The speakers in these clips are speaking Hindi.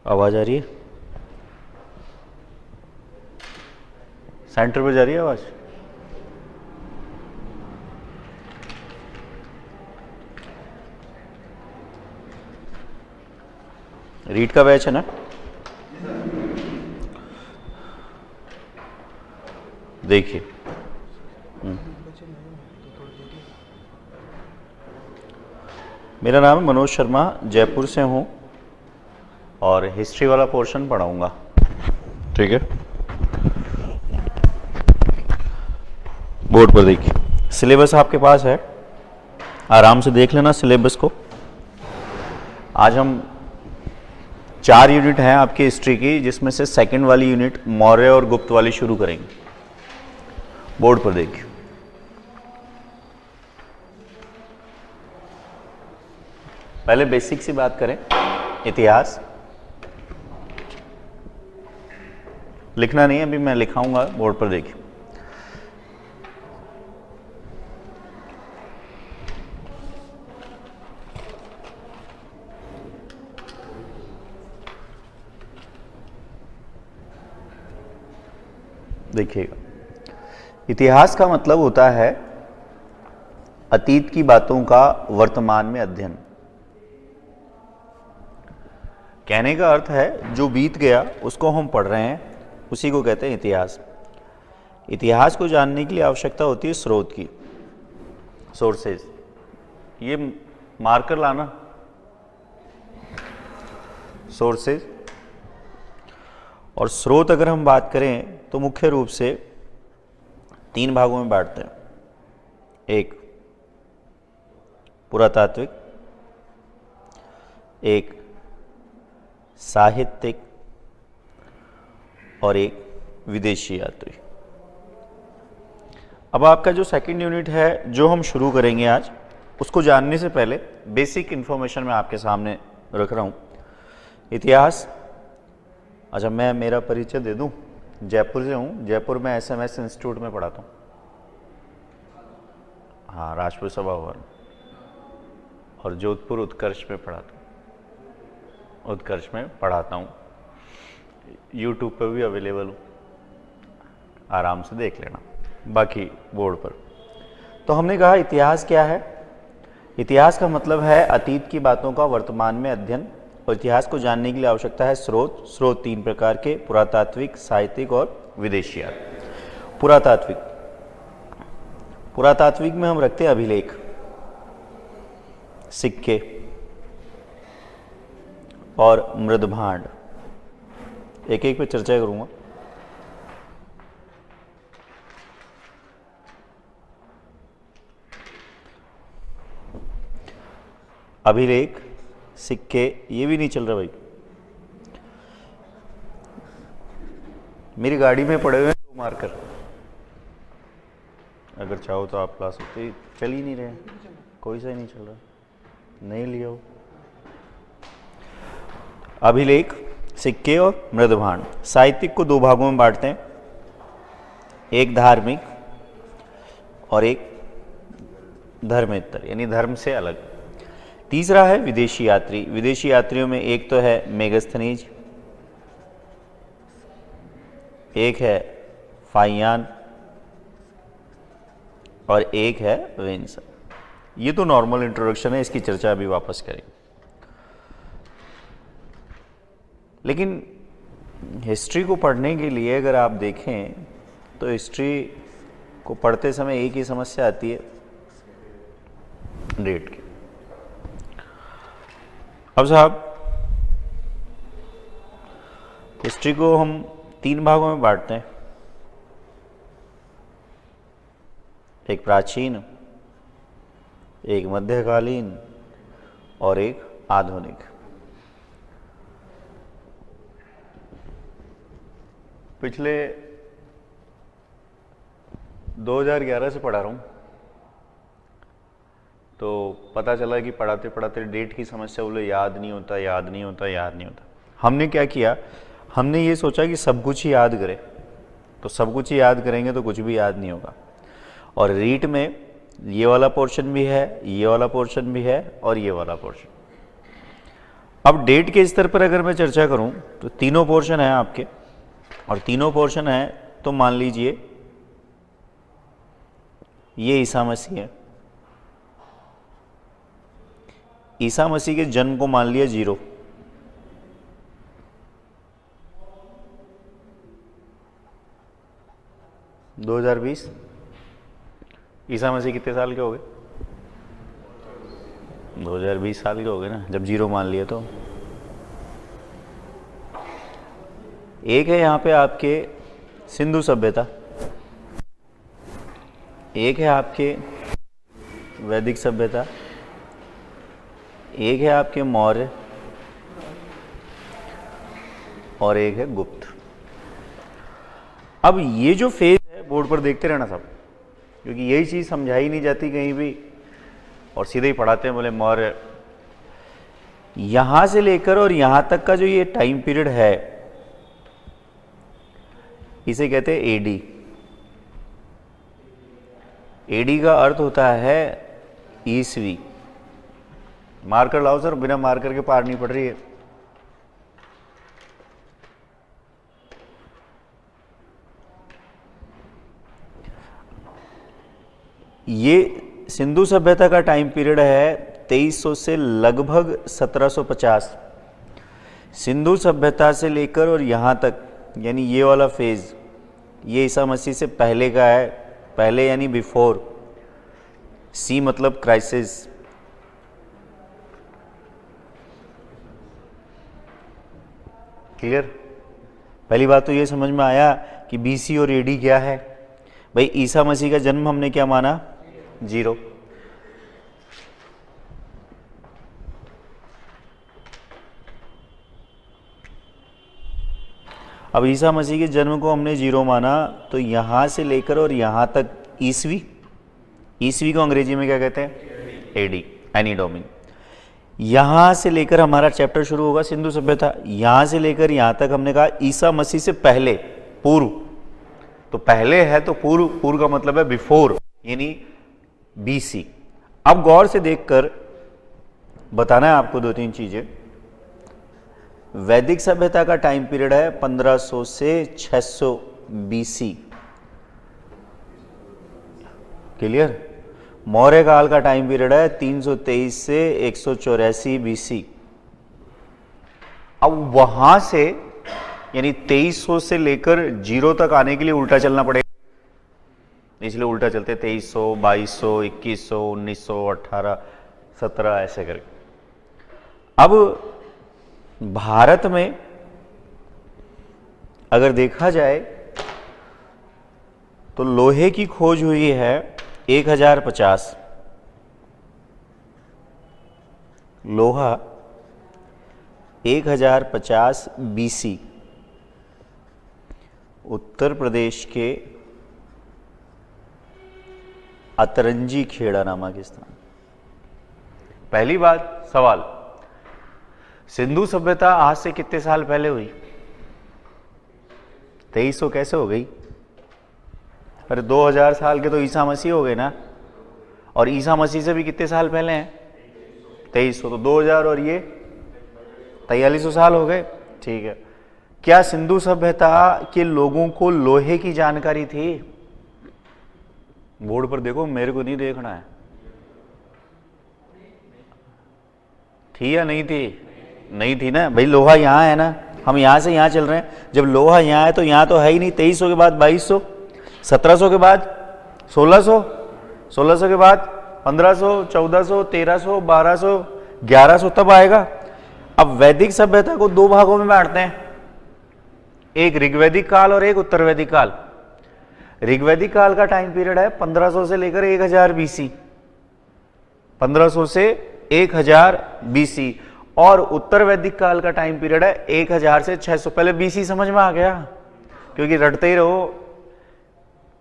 आवाज़ आ रही है? सेंटर पे जा रही है आवाज़? रीड का बैच है ना? देखिए, मेरा नाम है मनोज शर्मा, जयपुर से हूँ और हिस्ट्री वाला पोर्शन पढ़ाऊँगा। ठीक है, बोर्ड पर देखिए, सिलेबस आपके पास है, आराम से देख लेना सिलेबस को। आज हम 4 यूनिट हैं आपकी हिस्ट्री की, जिसमें से सेकंड वाली यूनिट मौर्य और गुप्त वाली शुरू करेंगे। बोर्ड पर देखिए, पहले बेसिक सी बात करें। इतिहास लिखना नहीं है, अभी मैं लिखाऊंगा, बोर्ड पर देखिए। देखिएगा, इतिहास का मतलब होता है अतीत की बातों का वर्तमान में अध्ययन। कहने का अर्थ है जो बीत गया उसको हम पढ़ रहे हैं, उसी को कहते हैं इतिहास। इतिहास को जानने के लिए आवश्यकता होती है स्रोत की, सोर्सेज। ये मार्कर लाना, सोर्सेज। और स्रोत अगर हम बात करें तो मुख्य रूप से 3 भागों में बांटते हैं। एक पुरातात्विक, एक साहित्यिक और एक विदेशी यात्री। अब आपका जो सेकंड यूनिट है जो हम शुरू करेंगे आज, उसको जानने से पहले बेसिक इन्फॉर्मेशन मैं आपके सामने रख रहा हूँ। इतिहास, अच्छा मैं मेरा परिचय दे दूँ। जयपुर से हूँ, जयपुर में SMS इंस्टीट्यूट में पढ़ाता हूँ। हाँ, राजपूत सभा भवन, और जोधपुर उत्कर्ष में पढ़ाता हूँ। उत्कर्ष में पढ़ाता हूँ, यूट्यूब पर भी अवेलेबल हूँ, आराम से देख लेना, बाकी बोर्ड पर। तो हमने कहा इतिहास क्या है। इतिहास का मतलब है अतीत की बातों का वर्तमान में अध्ययन। और इतिहास को जानने के लिए आवश्यकता है स्रोत। स्रोत 3 प्रकार के, पुरातात्विक, साहित्यिक और विदेशी यात्री। पुरातात्विक, पुरातात्विक में हम रखते हैं अभिलेख, सिक्के और मृदभांड। एक एक पे चर्चा करूंगा। अभिलेख, सिक्के, ये भी नहीं चल रहा भाई। मेरी गाड़ी में पड़े हुए हैं 2 मार्कर, अगर चाहो तो आप ला सकते। चल ही नहीं रहे, कोई सा ही नहीं चल रहा, नहीं लिया हो। अभिलेख, सिक्के और मृदभांड। साहित्यिक को 2 भागों में बांटते हैं, एक धार्मिक और एक धर्मेतर, यानी धर्म से अलग। तीसरा है विदेशी यात्री। विदेशी यात्रियों में एक तो है मेगस्थनीज, एक है फाइयान और एक है विंस। ये तो नॉर्मल इंट्रोडक्शन है, इसकी चर्चा अभी वापस करेंगे। लेकिन हिस्ट्री को पढ़ने के लिए अगर आप देखें तो हिस्ट्री को पढ़ते समय एक ही समस्या आती है, डेट की। अब साहब, हिस्ट्री को हम 3 भागों में बांटते हैं, एक प्राचीन, एक मध्यकालीन और एक आधुनिक। पिछले 2011 से पढ़ा रहा हूँ, तो पता चला कि पढ़ाते पढ़ाते डेट की समस्या, बोले याद नहीं होता, याद नहीं होता, याद नहीं होता। हमने क्या किया, हमने ये सोचा कि सब कुछ ही याद करें। तो सब कुछ ही याद करेंगे तो कुछ भी याद नहीं होगा। और रीट में ये वाला पोर्शन भी है, ये वाला पोर्शन भी है और ये वाला पोर्शन। अब डेट के स्तर पर अगर मैं चर्चा करूं तो तीनों पोर्शन है आपके, और तीनों पोर्शन है तो मान लीजिए ये ईसा मसीह है। ईसा मसीह के जन्म को मान लिया 0। – 2020 ईसा मसीह कितने साल के हो गए? 2020 साल के हो गए ना, जब 0 मान लिए तो। एक है यहाँ पे आपके सिंधु सभ्यता, एक है आपके वैदिक सभ्यता, एक है आपके मौर्य, और एक है गुप्त। अब ये जो फेज है बोर्ड पर देखते रहना सब, क्योंकि यही चीज समझाई नहीं जाती कहीं भी और सीधे ही पढ़ाते हैं, बोले मौर्य। यहां से लेकर और यहां तक का जो ये टाइम पीरियड है इसे कहते हैं एडी। एडी का अर्थ होता है ईसवी। मार्कर लाओ सर, बिना मार्कर के पार नहीं पड़ रही है। ये सिंधु सभ्यता का टाइम पीरियड है 2300 से लगभग 1750। सिंधु सभ्यता से लेकर और यहाँ तक, यानी ये वाला फेज, ये ईसा मसीह से पहले का है। पहले यानी बिफोर, सी मतलब क्राइसिस। क्लियर? पहली बात तो ये समझ में आया कि बीसी और एडी क्या है। भाई ईसा मसीह का जन्म हमने क्या माना? 0। अब ईसा मसीह के जन्म को हमने 0 माना, तो यहां से लेकर और यहां तक ईसवी, ईसवी को अंग्रेजी में क्या कहते हैं? AD, anno domini. यहां से लेकर हमारा चैप्टर शुरू होगा सिंधु सभ्यता। यहां से लेकर यहां तक हमने कहा ईसा मसीह से पहले, पूर्व। तो पहले है तो पूर्व, पूर्व का मतलब है बिफोर, यानी बीसी। अब गौर से देखकर बताना है आपको 2-3 चीजें। वैदिक सभ्यता का टाइम पीरियड है 1500 से 600 बीसी। क्लियर? मौर्य काल का टाइम पीरियड है 323 से 184 बीसी। अब वहां से यानी 2300 से लेकर 0 तक आने के लिए उल्टा चलना पड़ेगा, इसलिए उल्टा चलते 2300, 2200, 2100, 1900, 18, 17 ऐसे करके। अब भारत में अगर देखा जाए तो लोहे की खोज हुई है 1050। लोहा 1050 बीसी, उत्तर प्रदेश के अतरंजी खेड़ा नामक स्थान। पहली बात, सवाल, सिंधु सभ्यता आज से कितने साल पहले हुई? 2300 कैसे हो गई? अरे 2000 साल के तो ईसा मसीह हो गए ना, और ईसा मसीह से भी कितने साल पहले हैं? 2300। तो 2000 और ये 4300 साल हो गए। ठीक है। क्या सिंधु सभ्यता के लोगों को लोहे की जानकारी थी? बोर्ड पर देखो, मेरे को नहीं देखना है। थी या नहीं थी? नहीं थी ना भाई। लोहा यहाँ है ना, हम यहाँ से यहाँ चल रहे हैं। जब लोहा यहाँ है तो यहाँ तो है ही नहीं। 2300 के बाद 2200, 1700 के बाद 1600, 1600 के बाद 1500, 1400, 1300, 1200, 1100 तब आएगा। अब वैदिक सभ्यता को 2 भागों में बांटते हैं, एक ऋग्वैदिक काल और एक उत्तरवैदिक काल। ऋग्वैदिक काल का टाइम पीरियड है 1500 से लेकर 1000 बीसी, 1500 से 1000 बीसी। और उत्तर वैदिक काल का टाइम पीरियड है 1000 से 600। पहले बीसी समझ में आ गया? क्योंकि रटते ही रहो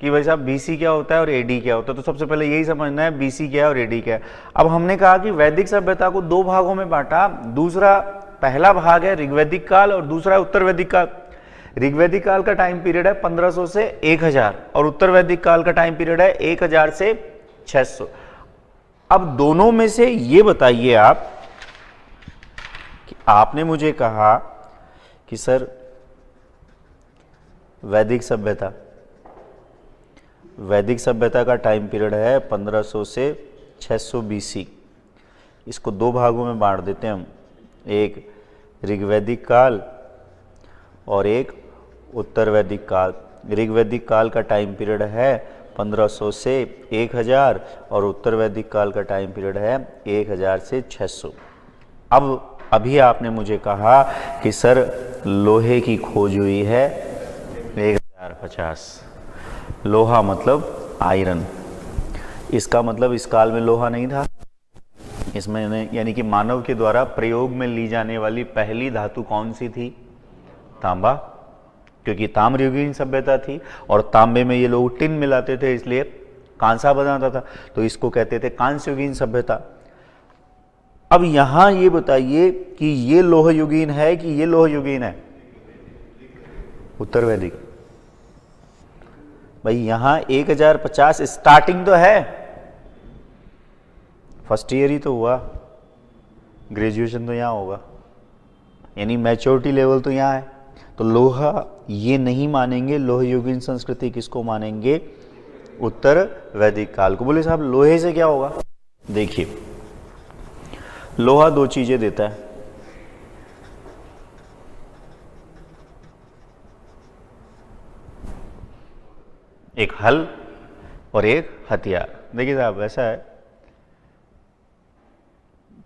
कि भाई साहब बीसी क्या होता है और एडी क्या होता है, तो सबसे पहले यही समझना है बीसी क्या है और एडी क्या है। अब हमने कहा कि वैदिक सभ्यता को 2 भागों में बांटा। दूसरा, पहला भाग है ऋग्वैदिक काल और दूसरा है उत्तर वैदिक काल। ऋग्वैदिक काल का टाइम पीरियड है 1500 से 1000 और उत्तर वैदिक काल का टाइम पीरियड है 1000 से 600। अब दोनों में से ये बताइए आप कि आपने मुझे कहा कि सर वैदिक सभ्यता का टाइम पीरियड है 1500 से 600 BC। इसको दो भागों में बांट देते हैं हम, एक ऋग्वैदिक काल और एक उत्तर वैदिक काल। ऋग्वैदिक काल का टाइम पीरियड है 1500 से 1000 और उत्तर वैदिक काल का टाइम पीरियड है 1000 से 600। अब अभी आपने मुझे कहा कि सर लोहे की खोज हुई है 1050। लोहा मतलब आयरन। इसका मतलब इस काल में लोहा नहीं था। इसमें यानी कि मानव के द्वारा प्रयोग में ली जाने वाली पहली धातु कौन सी थी? तांबा, क्योंकि ताम्रयुगीन सभ्यता थी और तांबे में ये लोग टिन मिलाते थे, इसलिए कांसा बनाता था, तो इसको कहते थे कांस्ययुगीन सभ्यता। अब यहां ये बताइए कि ये लोहयुगीन है कि ये लोहयुगीन है? उत्तर वैदिक। भाई यहां 1050 स्टार्टिंग तो है, फर्स्ट ईयर ही तो हुआ, ग्रेजुएशन तो यहां होगा, यानी मैच्योरिटी लेवल तो यहां है। तो लोहा ये नहीं मानेंगे, लोहयुगीन संस्कृति किसको मानेंगे? उत्तर वैदिक काल को। बोले साहब लोहे से क्या होगा? देखिए लोहा दो चीजें देता है, एक हल और एक हथियार। देखिए साहब ऐसा है,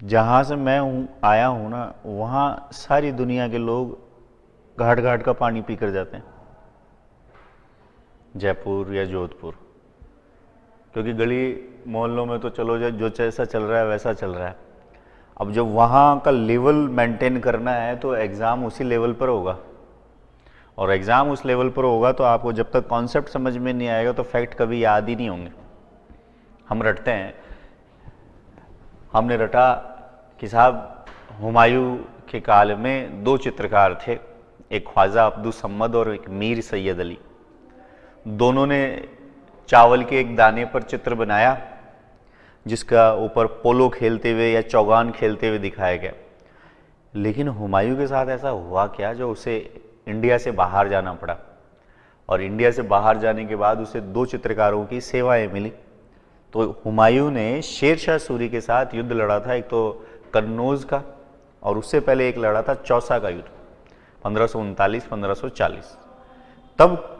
जहां से मैं आया हूं ना, वहां सारी दुनिया के लोग घाट घाट का पानी पीकर जाते हैं, जयपुर या जोधपुर, क्योंकि गली मोहल्लों में तो चलो जो जैसा चल रहा है वैसा चल रहा है। अब जब वहाँ का लेवल मेंटेन करना है तो एग्ज़ाम उसी लेवल पर होगा, और एग्ज़ाम उस लेवल पर होगा तो आपको जब तक कॉन्सेप्ट समझ में नहीं आएगा तो फैक्ट कभी याद ही नहीं होंगे। हम रटते हैं, हमने रटा कि साहब हुमायूं के काल में दो चित्रकार थे, एक ख्वाजा अब्दुल सम्मद और एक मीर सैयद अली। दोनों ने चावल के एक दाने पर चित्र बनाया जिसका ऊपर पोलो खेलते हुए या चौगान खेलते हुए दिखाया गया। लेकिन हुमायूं के साथ ऐसा हुआ क्या जो उसे इंडिया से बाहर जाना पड़ा, और इंडिया से बाहर जाने के बाद उसे दो चित्रकारों की सेवाएं मिली। तो हुमायूं ने शेर शाह सूरी के साथ युद्ध लड़ा था, एक तो कन्नौज का और उससे पहले एक लड़ा था चौसा का युद्ध 1539-1540। तब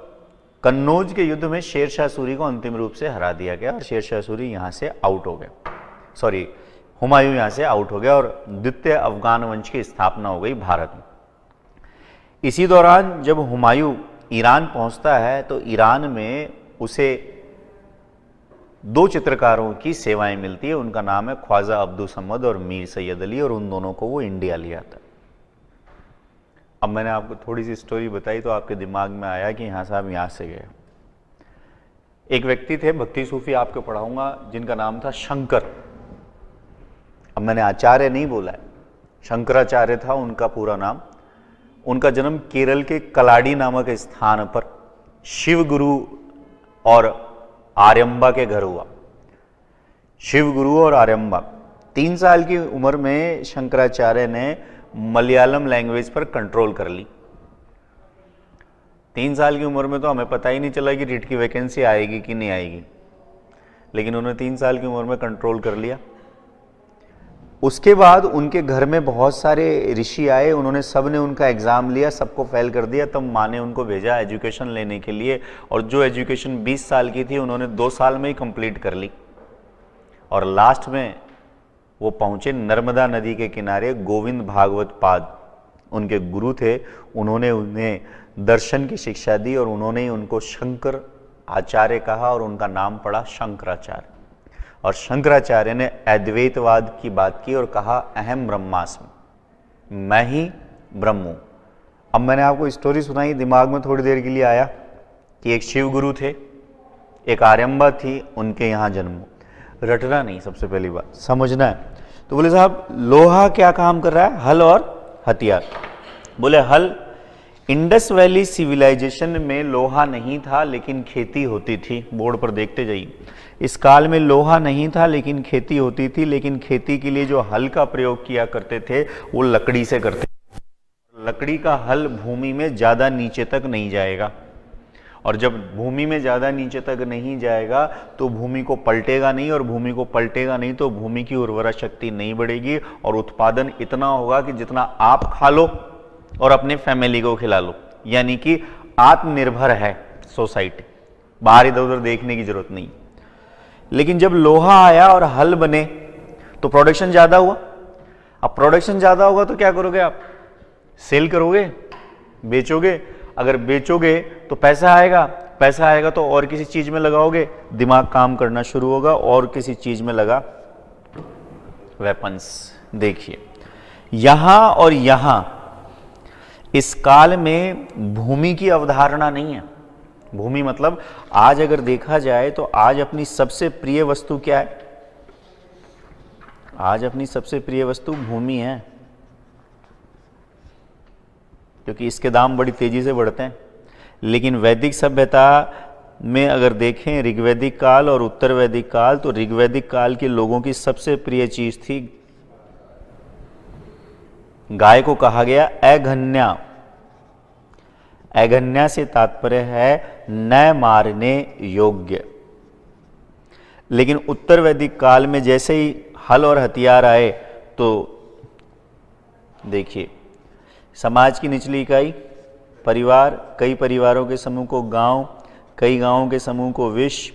कन्नौज के युद्ध में शेर शाह सूरी को अंतिम रूप से हरा दिया गया और शेर शाह सूरी यहाँ से आउट हो गए, सॉरी हुमायूं यहाँ से आउट हो गया और द्वितीय अफगान वंश की स्थापना हो गई भारत में। इसी दौरान जब हुमायूं ईरान पहुंचता है तो ईरान में उसे दो चित्रकारों की सेवाएं मिलती है, उनका नाम है ख्वाजा अब्दुल सम्मद और मीर सैयद अली, और उन दोनों को वो इंडिया ले आता है। अब मैंने आपको थोड़ी सी स्टोरी बताई तो आपके दिमाग में आया कि हाँ साहब यहाँ से गए। एक व्यक्ति थे, भक्ति सूफी आपको पढ़ाऊंगा, जिनका नाम था शंकर। अब मैंने आचार्य नहीं बोला है, शंकराचार्य था उनका पूरा नाम। उनका जन्म केरल के कलाडी नामक स्थान पर शिव गुरु और आर्यम्बा के घर हुआ। शिव गुरु और आर्यम्बा। 3 साल की उम्र में शंकराचार्य ने मलयालम लैंग्वेज पर कंट्रोल कर ली। 3 साल की उम्र में तो हमें पता ही नहीं चला कि रीट की वैकेंसी आएगी कि नहीं आएगी, लेकिन उन्होंने 3 साल की उम्र में कंट्रोल कर लिया। उसके बाद उनके घर में बहुत सारे ऋषि आए, उन्होंने सब ने उनका एग्जाम लिया, सबको फेल कर दिया। तब माँ ने उनको भेजा एजुकेशन लेने के लिए, और जो एजुकेशन 20 साल की थी उन्होंने 2 साल में ही कंप्लीट कर ली। और लास्ट में वो पहुंचे नर्मदा नदी के किनारे। गोविंद भागवत पाद उनके गुरु थे, उन्होंने उन्हें दर्शन की शिक्षा दी और उन्होंने ही उनको शंकर आचार्य कहा और उनका नाम पड़ा शंकराचार्य। और शंकराचार्य ने अद्वैतवाद की बात की और कहा अहम ब्रह्मास्मि, मैं ही ब्रह्म हूं। अब मैंने आपको स्टोरी सुनाई, दिमाग में थोड़ी देर के लिए आया कि एक शिव गुरु थे, एक आर्यम्बा थी, उनके यहाँ जन्म। रटना नहीं, सबसे पहली बात समझना है। तो बोले साहब लोहा क्या काम कर रहा है? हल और हथियार। बोले हल इंडस वैली सिविलाइजेशन में लोहा नहीं था लेकिन खेती होती थी। बोर्ड पर देखते जाइए, इस काल में लोहा नहीं था लेकिन खेती होती थी, लेकिन खेती के लिए जो हल का प्रयोग किया करते थे वो लकड़ी से करते थे। लकड़ी का हल भूमि में ज्यादा नीचे तक नहीं जाएगा, और जब भूमि में ज्यादा नीचे तक नहीं जाएगा तो भूमि को पलटेगा नहीं, और भूमि को पलटेगा नहीं तो भूमि की उर्वरा शक्ति नहीं बढ़ेगी, और उत्पादन इतना होगा कि जितना आप खा लो और अपने फैमिली को खिला लो। यानी कि आत्मनिर्भर है सोसाइटी, बाहर इधर उधर देखने की जरूरत नहीं। लेकिन जब लोहा आया और हल बने तो प्रोडक्शन ज्यादा हुआ। अब प्रोडक्शन ज्यादा होगा तो क्या करोगे आप? सेल करोगे, बेचोगे। अगर बेचोगे तो पैसा आएगा, पैसा आएगा तो और किसी चीज में लगाओगे, दिमाग काम करना शुरू होगा, और किसी चीज में लगा वेपन्स। देखिए यहां और यहां इस काल में भूमि की अवधारणा नहीं है। भूमि मतलब आज अगर देखा जाए तो आज अपनी सबसे प्रिय वस्तु क्या है? आज अपनी सबसे प्रिय वस्तु भूमि है, क्योंकि इसके दाम बड़ी तेजी से बढ़ते हैं। लेकिन वैदिक सभ्यता में अगर देखें ऋग्वैदिक काल और उत्तर वैदिक काल, तो ऋग्वैदिक काल के लोगों की सबसे प्रिय चीज थी गाय को कहा गया अघन्या। अघन्या से तात्पर्य है न मारने योग्य। लेकिन उत्तर वैदिक काल में जैसे ही हल और हथियार आए तो देखिए समाज की निचली इकाई परिवार, कई परिवारों के समूह को गांव, कई गांवों के समूह को विश्व,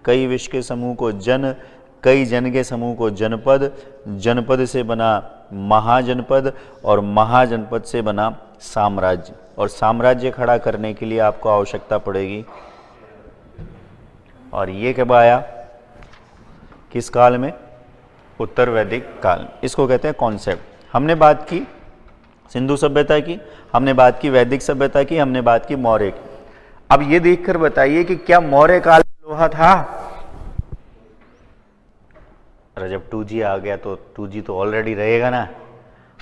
कई विश्व के समूह को जन, कई जन के समूह को जनपद, जनपद से बना महाजनपद, और महाजनपद से बना साम्राज्य। और साम्राज्य खड़ा करने के लिए आपको आवश्यकता पड़ेगी, और ये कब आया? किस काल में? उत्तर वैदिक काल। इसको कहते हैं कॉन्सेप्ट। हमने बात की सिंधु सभ्यता की, हमने बात की वैदिक सभ्यता की, हमने बात की मौर्य की। अब ये देखकर बताइए कि क्या मौर्य काल में लोहा था? अरे जब 2G आ गया तो 2G तो ऑलरेडी रहेगा ना।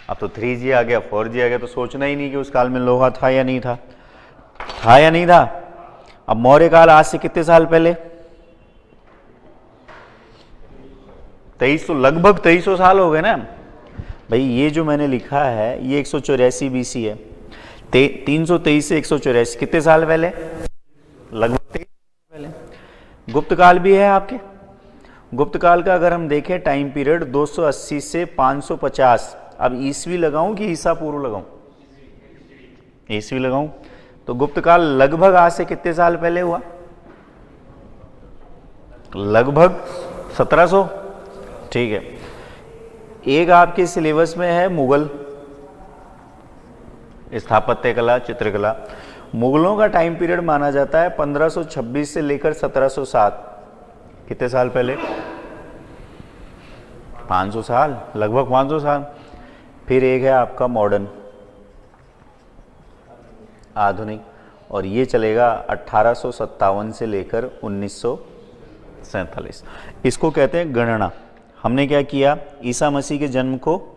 अब तो 3G आ गया, 4G आ गया, तो सोचना ही नहीं कि उस काल में लोहा था या नहीं था। था या नहीं था? अब मौर्य काल आज से कितने साल पहले? 2300, लगभग 2300 साल हो गए ना भाई। ये जो मैंने लिखा है ये 184 BC है। 323 से 184 कितने साल पहले? लगभग 23 साल पहले। गुप्त काल भी है आपके। गुप्त काल का अगर हम देखें टाइम पीरियड 280 से 550। अब ईसवी लगाऊं कि ईसा पूर्व लगाऊं? ईसवी लगाऊं। तो गुप्त काल लगभग आज से कितने साल पहले हुआ? लगभग 1700। ठीक है। एक आपके सिलेबस में है मुगल स्थापत्य कला, चित्रकला। मुगलों का टाइम पीरियड माना जाता है 1526 से लेकर 1707। कितने साल पहले? 500 साल, लगभग 500 साल। फिर एक है आपका मॉडर्न, आधुनिक, और ये चलेगा 1857 से लेकर 1947। इसको कहते हैं गणना। हमने क्या किया? ईसा मसीह के जन्म को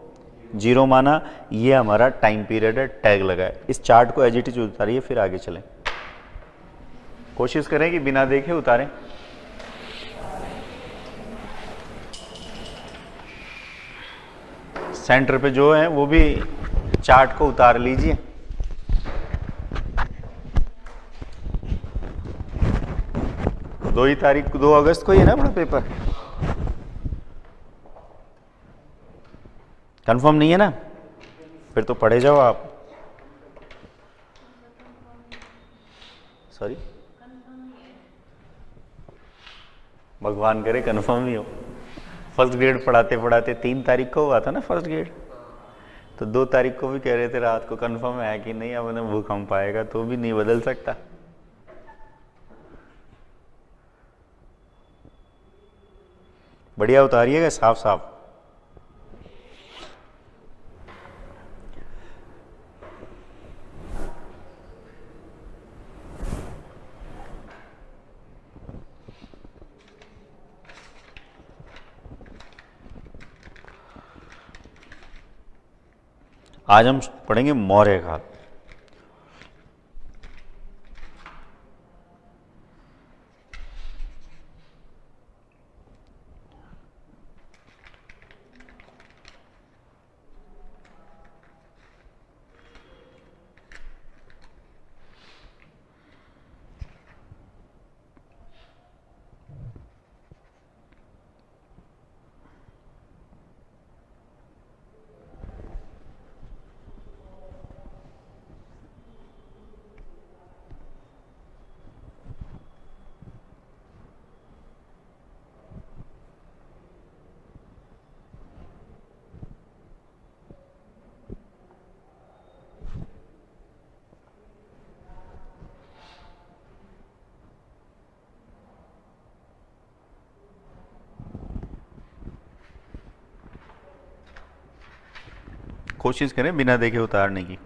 0 माना, ये हमारा टाइम पीरियड है, टैग लगाए। इस चार्ट को एज इट इज उतारिए, फिर आगे चलें। कोशिश करें कि बिना देखे उतारें। सेंटर पे जो है वो भी चार्ट को उतार लीजिए। दो ही तारीख, 2 अगस्त को ही है ना अपना पेपर? कंफर्म नहीं है ना? फिर तो पढ़े जाओ आप। सॉरी, भगवान करे कंफर्म ही हो। फर्स्ट ग्रेड पढ़ाते पढ़ाते 3 तारीख को हुआ था ना फर्स्ट ग्रेड, तो 2 तारीख को भी कह रहे थे रात को कंफर्म है कि नहीं। अब भूकंप आएगा तो भी नहीं बदल सकता। बढ़िया उतारिएगा, साफ साफ। आज हम पढ़ेंगे मौर्य काल। कोशिश करें बिना देखे उतारने की।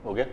हो गया?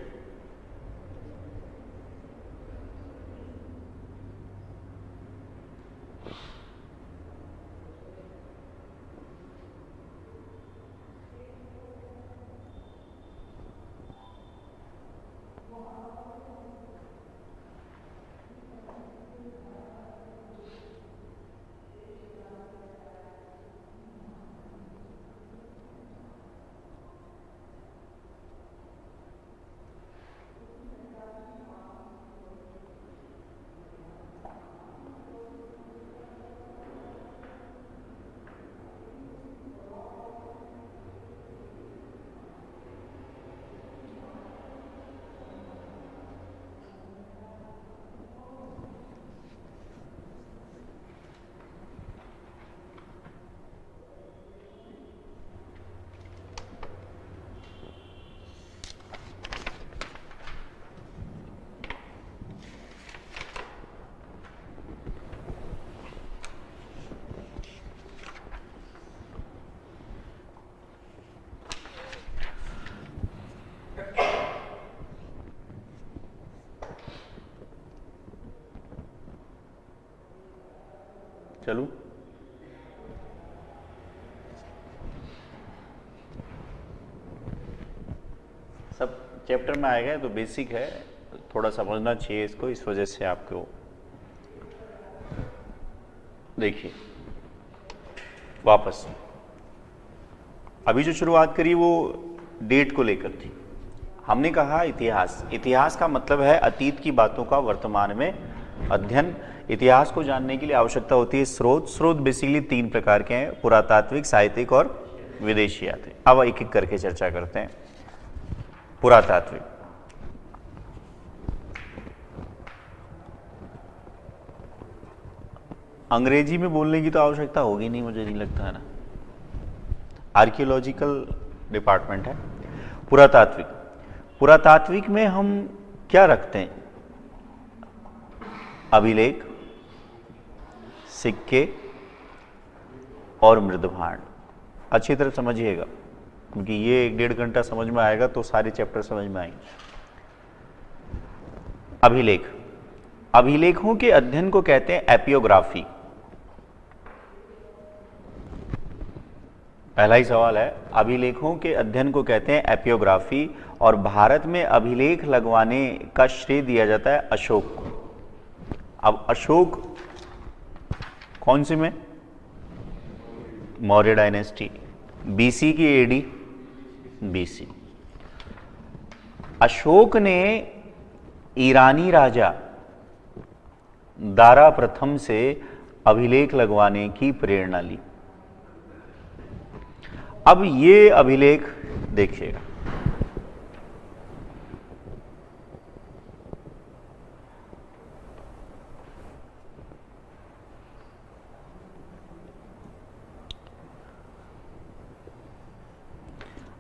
चलूं? सब चैप्टर में आएगा तो बेसिक है, थोड़ा समझना चाहिए इसको, इस वजह से आपको। देखिए वापस अभी जो शुरुआत करी वो डेट को लेकर थी। हमने कहा इतिहास, इतिहास का मतलब है अतीत की बातों का वर्तमान में अध्ययन। इतिहास को जानने के लिए आवश्यकता होती है स्रोत। स्रोत बेसिकली 3 प्रकार के हैं, पुरातात्विक, साहित्यिक और विदेशी आते हैं। अब एक एक करके चर्चा करते हैं। पुरातात्विक, अंग्रेजी में बोलने की तो आवश्यकता होगी नहीं, मुझे नहीं लगता है ना, आर्कियोलॉजिकल डिपार्टमेंट है। पुरातात्विक, पुरातात्विक में हम क्या रखते हैं? अभिलेख, सिक्के और मृदभांड। अच्छी तरह समझिएगा, क्योंकि ये 1-1.5 घंटा समझ में आएगा तो सारे चैप्टर समझ में आएंगे। अभिलेख, अभिलेखों के अध्ययन को कहते हैं एपियोग्राफी। पहला ही सवाल है, अभिलेखों के अध्ययन को कहते हैं एपियोग्राफी, और भारत में अभिलेख लगवाने का श्रेय दिया जाता है अशोक को। अब अशोक कौन से में? मौर्य डायनेस्टी, बीसी की एडी, बीसी। अशोक ने ईरानी राजा दारा प्रथम से अभिलेख लगवाने की प्रेरणा ली। अब ये अभिलेख देखिएगा,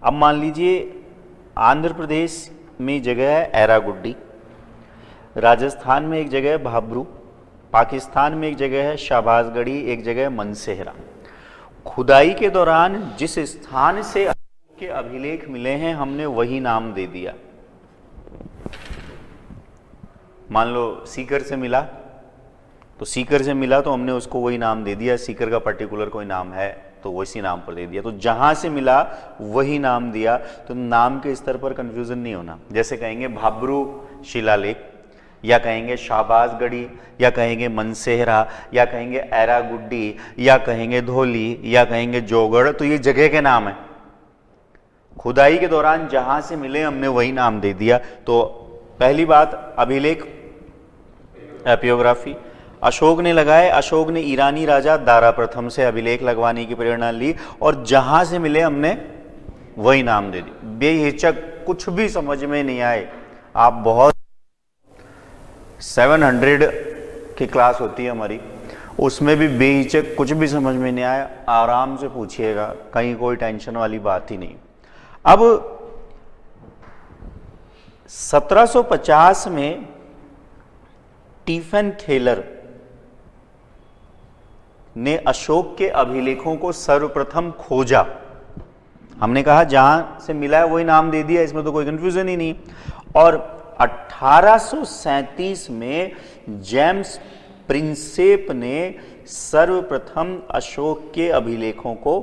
अब मान लीजिए आंध्र प्रदेश में जगह है एरागुड्डी, राजस्थान में एक जगह है भाब्रू, पाकिस्तान में एक जगह है शाहबाजगढ़ी, एक जगह है मनसेहरा। खुदाई के दौरान जिस स्थान से के अभिलेख मिले हैं हमने वही नाम दे दिया। मान लो सीकर से मिला, तो सीकर से मिला तो हमने उसको वही नाम दे दिया, सीकर का पर्टिकुलर कोई नाम है तो वैसी नाम पर दे दिया। तो जहां से मिला वही नाम दिया। तो नाम के स्तर पर कंफ्यूजन नहीं होना। जैसे कहेंगे भाब्रू शिलालेख, या कहेंगे शाहबाजगढ़ी, या कहेंगे मनसेहरा, या कहेंगे ऐरागुड्डी, या कहेंगे धोली, या कहेंगे जोगढ़, तो ये जगह के नाम है। खुदाई के दौरान जहां से मिले हमने वही नाम दे दिया। तो पहली बात अभिलेख, एपियोग्राफी अशोक ने लगाए। अशोक ने ईरानी राजा दारा प्रथम से अभिलेख लगवाने की प्रेरणा ली और जहां से मिले हमने वही नाम दे दी। बेहिचक, कुछ भी समझ में नहीं आए, आप बहुत 700 की क्लास होती है हमारी, उसमें भी बेहिचक कुछ भी समझ में नहीं आया आराम से पूछिएगा, कहीं कोई टेंशन वाली बात ही नहीं। अब 1750 में टीफन थेलर ने अशोक के अभिलेखों को सर्वप्रथम खोजा। हमने कहा जहां से मिला है वही नाम दे दिया, इसमें तो कोई कंफ्यूजन ही नहीं। और 1837 में जेम्स प्रिंसेप ने सर्वप्रथम अशोक के अभिलेखों को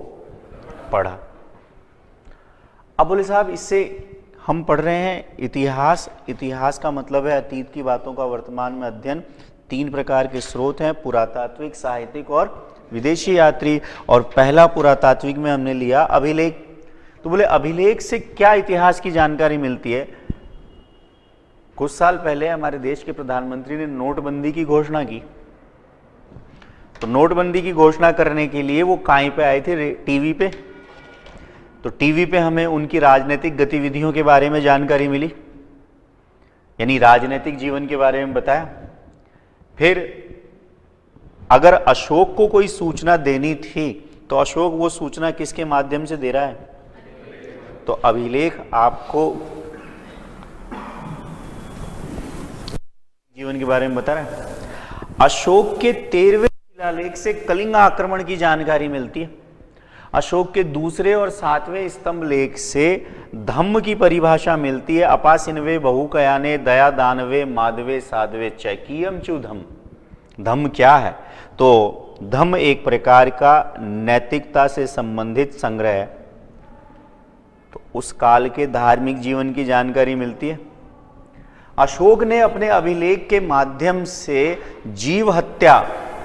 पढ़ा। अब बोले साहब इससे हम पढ़ रहे हैं इतिहास। इतिहास का मतलब है अतीत की बातों का वर्तमान में अध्ययन। 3 प्रकार के स्रोत हैं, पुरातात्विक, साहित्यिक और विदेशी यात्री। और पहला पुरातात्विक में हमने लिया अभिलेख। तो बोले अभिलेख से क्या इतिहास की जानकारी मिलती है? कुछ साल पहले हमारे देश के प्रधानमंत्री ने नोटबंदी की घोषणा की। तो नोटबंदी की घोषणा करने के लिए वो कहीं पे आए थे? टीवी पे। तो टीवी पे हमें उनकी राजनीतिक गतिविधियों के बारे में जानकारी मिली, यानी राजनीतिक जीवन के बारे में बताया। फिर अगर अशोक को कोई सूचना देनी थी तो अशोक वो सूचना किसके माध्यम से दे रहा है? तो अभिलेख आपको जीवन के बारे में बता रहा है। अशोक के 13वें शिलालेख से कलिंग आक्रमण की जानकारी मिलती है। अशोक के 2 और 7वें स्तंभ लेख से धम्म की परिभाषा मिलती है। अपासिनवे बहुकयाने दया दानवे माधवे साधवे चैकियम चु धम्म। धम्म क्या है? तो धम्म एक प्रकार का नैतिकता से संबंधित संग्रह है। तो उस काल के धार्मिक जीवन की जानकारी मिलती है। अशोक ने अपने अभिलेख के माध्यम से जीव हत्या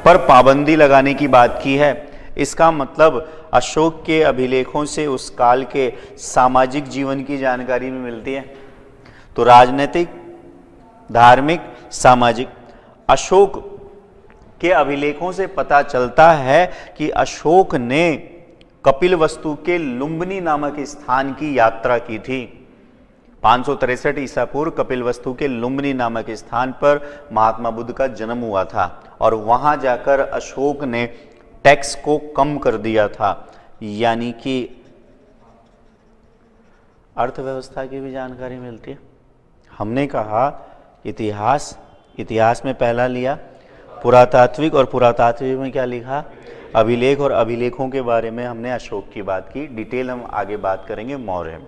पर पाबंदी लगाने की बात की है। इसका मतलब अशोक के अभिलेखों से उस काल के सामाजिक जीवन की जानकारी भी मिलती है। तो राजनीतिक, धार्मिक, सामाजिक, अशोक के अभिलेखों से पता चलता है कि अशोक ने कपिलवस्तु के लुम्बिनी नामक स्थान की यात्रा की थी। 563 ईसा पूर्व कपिलवस्तु के लुम्बिनी नामक स्थान पर महात्मा बुद्ध का जन्म हुआ था और वहां जाकर अशोक ने टैक्स को कम कर दिया था, यानी कि अर्थव्यवस्था की भी जानकारी मिलती है। हमने कहा इतिहास में पहला लिया पुरातात्विक, और पुरातात्विक में क्या लिखा? अभिलेख। और अभिलेखों के बारे में हमने अशोक की बात की। डिटेल हम आगे बात करेंगे मौर्य में।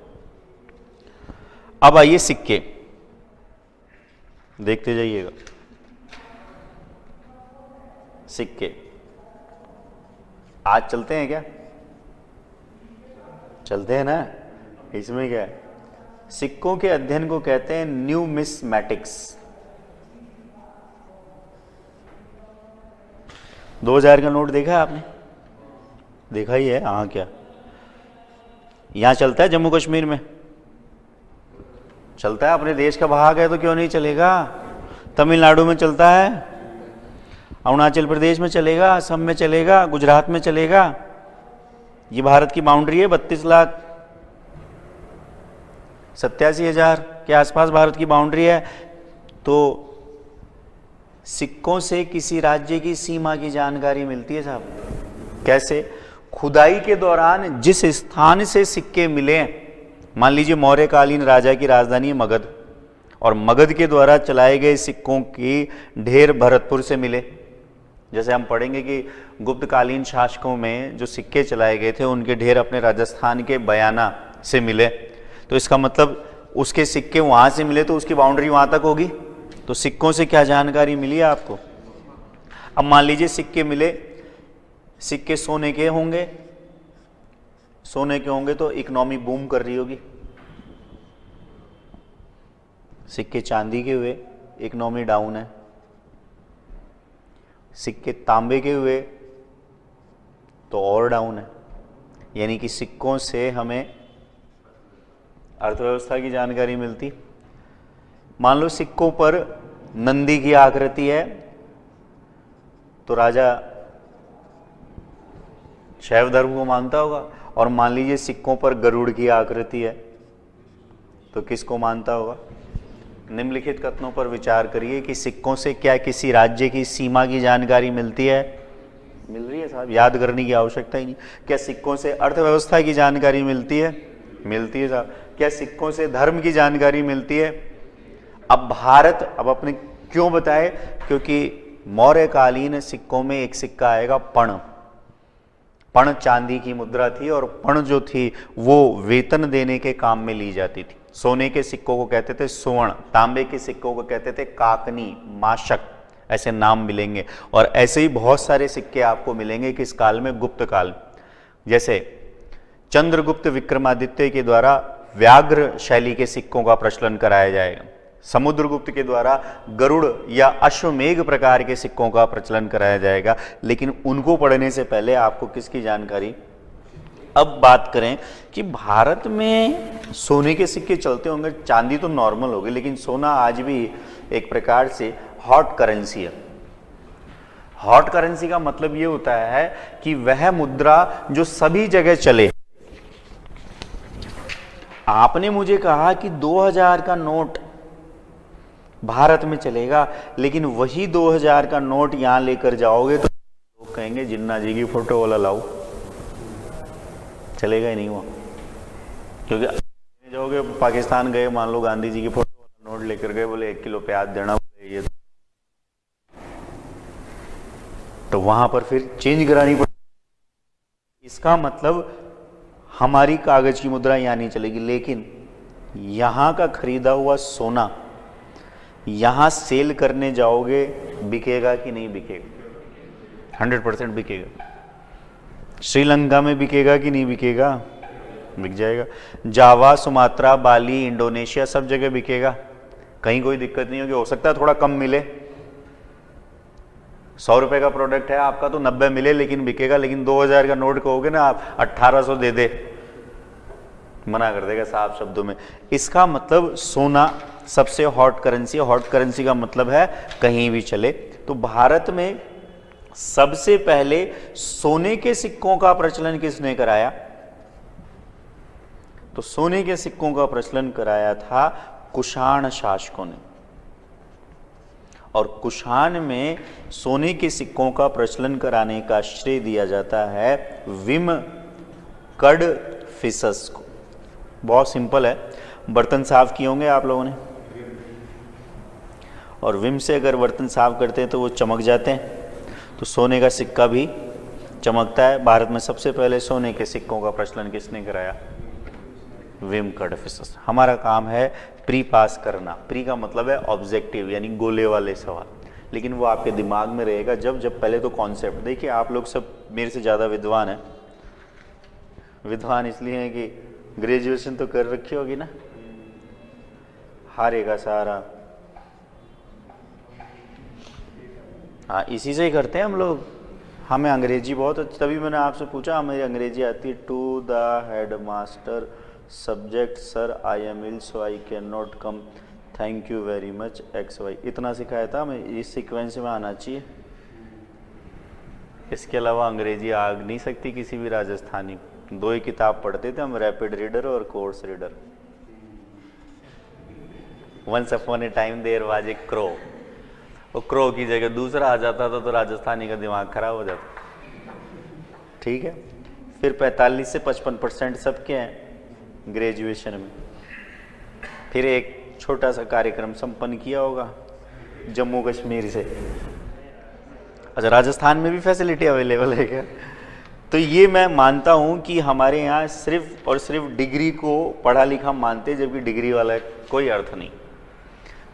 अब आइए सिक्के देखते जाइएगा। सिक्के आज चलते हैं क्या? चलते हैं ना? इसमें क्या है? सिक्कों के अध्ययन को कहते हैं न्यूमिस्मैटिक्स। 2000 का नोट देखा है आपने? देखा ही है। हाँ, क्या यहां चलता है? जम्मू कश्मीर में चलता है। अपने देश का भाग है तो क्यों नहीं चलेगा? तमिलनाडु में चलता है, अरुणाचल प्रदेश में चलेगा, असम में चलेगा, गुजरात में चलेगा। ये भारत की बाउंड्री है। 32,87,000 के आसपास भारत की बाउंड्री है। तो सिक्कों से किसी राज्य की सीमा की जानकारी मिलती है साहब। कैसे? खुदाई के दौरान जिस स्थान से सिक्के मिले, मान लीजिए मौर्यकालीन राजा की राजधानी मगध, और मगध के द्वारा चलाए गए सिक्कों की ढेर भरतपुर से मिले। जैसे हम पढ़ेंगे कि गुप्तकालीन शासकों में जो सिक्के चलाए गए थे उनके ढेर अपने राजस्थान के बयाना से मिले। तो इसका मतलब उसके सिक्के वहां से मिले तो उसकी बाउंड्री वहां तक होगी। तो सिक्कों से क्या जानकारी मिली आपको? अब मान लीजिए सिक्के मिले, सिक्के सोने के होंगे सोने के होंगे तो इकोनॉमी बूम कर रही होगी, सिक्के चांदी के हुए इकोनॉमी डाउन है, सिक्के तांबे के हुए तो और डाउन है। यानी कि सिक्कों से हमें अर्थव्यवस्था की जानकारी मिलती। मान लो सिक्कों पर नंदी की आकृति है तो राजा शैव धर्म को मानता होगा, और मान लीजिए सिक्कों पर गरुड़ की आकृति है तो किसको मानता होगा। निम्नलिखित कथनों पर विचार करिए कि सिक्कों से क्या किसी राज्य की सीमा की जानकारी मिलती है? मिल रही है साहब, याद करने की आवश्यकता ही नहीं। क्या सिक्कों से अर्थव्यवस्था की जानकारी मिलती है? मिलती है साहब। क्या सिक्कों से धर्म की जानकारी मिलती है? अब भारत, अब अपने क्यों बताए, क्योंकि मौर्यकालीन सिक्कों में एक सिक्का आएगा पण। पण चांदी की मुद्रा थी और पण जो थी वो वेतन देने के काम में ली जाती थी। सोने के सिक्कों को कहते थे सुवर्ण, तांबे के सिक्कों को कहते थे काकनी, माशक, ऐसे नाम मिलेंगे। और ऐसे ही बहुत सारे सिक्के आपको मिलेंगे किस काल में? गुप्त काल। जैसे चंद्रगुप्त विक्रमादित्य के द्वारा व्याघ्र शैली के सिक्कों का प्रचलन कराया जाएगा। समुद्रगुप्त के द्वारा गरुड़ या अश्वमेघ प्रकार के सिक्कों का प्रचलन कराया जाएगा। लेकिन उनको पढ़ने से पहले आपको किसकी जानकारी? अब बात करें कि भारत में सोने के सिक्के चलते होंगे, चांदी तो नॉर्मल होगी, लेकिन सोना आज भी एक प्रकार से हॉट करेंसी है। हॉट करेंसी का मतलब यह होता है कि वह मुद्रा जो सभी जगह चले। आपने मुझे कहा कि 2000 का नोट भारत में चलेगा, लेकिन वही 2000 का नोट यहां लेकर जाओगे तो लोग कहेंगे जिन्ना जी की फोटो वाला लाओ, चलेगा ही नहीं वो। क्योंकि जाओगे पाकिस्तान गए, मान लो गांधी जी की फोटो वाला नोट लेकर गए, बोले 1 किलो प्याज देना, बोले ये तो वहां पर फिर चेंज करानी पड़ेगी। इसका मतलब हमारी कागज की मुद्रा यहां नहीं चलेगी, लेकिन यहां का खरीदा हुआ सोना यहां सेल करने जाओगे, बिकेगा कि नहीं बिकेगा? 100% बिकेगा। श्रीलंका में बिकेगा कि नहीं बिकेगा? बिक जाएगा। जावा, सुमात्रा, बाली, इंडोनेशिया, सब जगह बिकेगा, कहीं कोई दिक्कत नहीं होगी। हो सकता है थोड़ा कम मिले, 100 रुपए का प्रोडक्ट है आपका तो 90 मिले लेकिन बिकेगा। लेकिन 2000 का नोट कहोगे ना आप 1800 दे दे, मना कर देगा साफ शब्दों में। इसका मतलब सोना सबसे हॉट करेंसी है। हॉट करेंसी का मतलब है कहीं भी चले। तो भारत में सबसे पहले सोने के सिक्कों का प्रचलन किसने कराया? तो सोने के सिक्कों का प्रचलन कराया था कुषाण शासकों ने। और कुषाण में सोने के सिक्कों का प्रचलन कराने का श्रेय दिया जाता है विम कडफिसस को। बहुत सिंपल है। बर्तन साफ किए होंगे आप लोगों ने, और विम से अगर बर्तन साफ करते हैं तो वो चमक जाते हैं, तो सोने का सिक्का भी चमकता है। भारत में सबसे पहले सोने के सिक्कों का प्रचलन किसने कराया? विम कडफिसस। हमारा काम है प्री पास करना। प्री का मतलब है ऑब्जेक्टिव, यानी गोले वाले सवाल, लेकिन वो आपके दिमाग में रहेगा जब पहले तो कॉन्सेप्ट। देखिए आप लोग सब मेरे से ज़्यादा विद्वान हैं। विद्वान इसलिए हैं कि ग्रेजुएशन तो कर रखी होगी ना, हारे का सहारा। हाँ, इसी से ही करते हैं हम लोग। हमें अंग्रेजी बहुत अच्छी, तभी मैंने आपसे पूछा हमें अंग्रेजी आती है। To the headmaster subject sir I am ill so I can not come, thank you very much X Y. इतना सिखाया था हमें, इस सीक्वेंस में आना चाहिए। इसके अलावा अंग्रेजी आ नहीं सकती किसी भी राजस्थानी। 2 ही किताब पढ़ते थे हम, रैपिड रीडर और course reader. Once upon a time there was a crow. वो क्रो की जगह दूसरा आ जाता था तो राजस्थानी का दिमाग खराब हो जाता। ठीक है, फिर 45 से 55% सबके हैं ग्रेजुएशन में। फिर एक छोटा सा कार्यक्रम संपन्न किया होगा जम्मू कश्मीर से। अच्छा, राजस्थान में भी फैसिलिटी अवेलेबल है क्या? तो ये मैं मानता हूँ कि हमारे यहाँ सिर्फ और सिर्फ डिग्री को पढ़ा लिखा मानते, जबकि डिग्री वाला कोई अर्थ नहीं।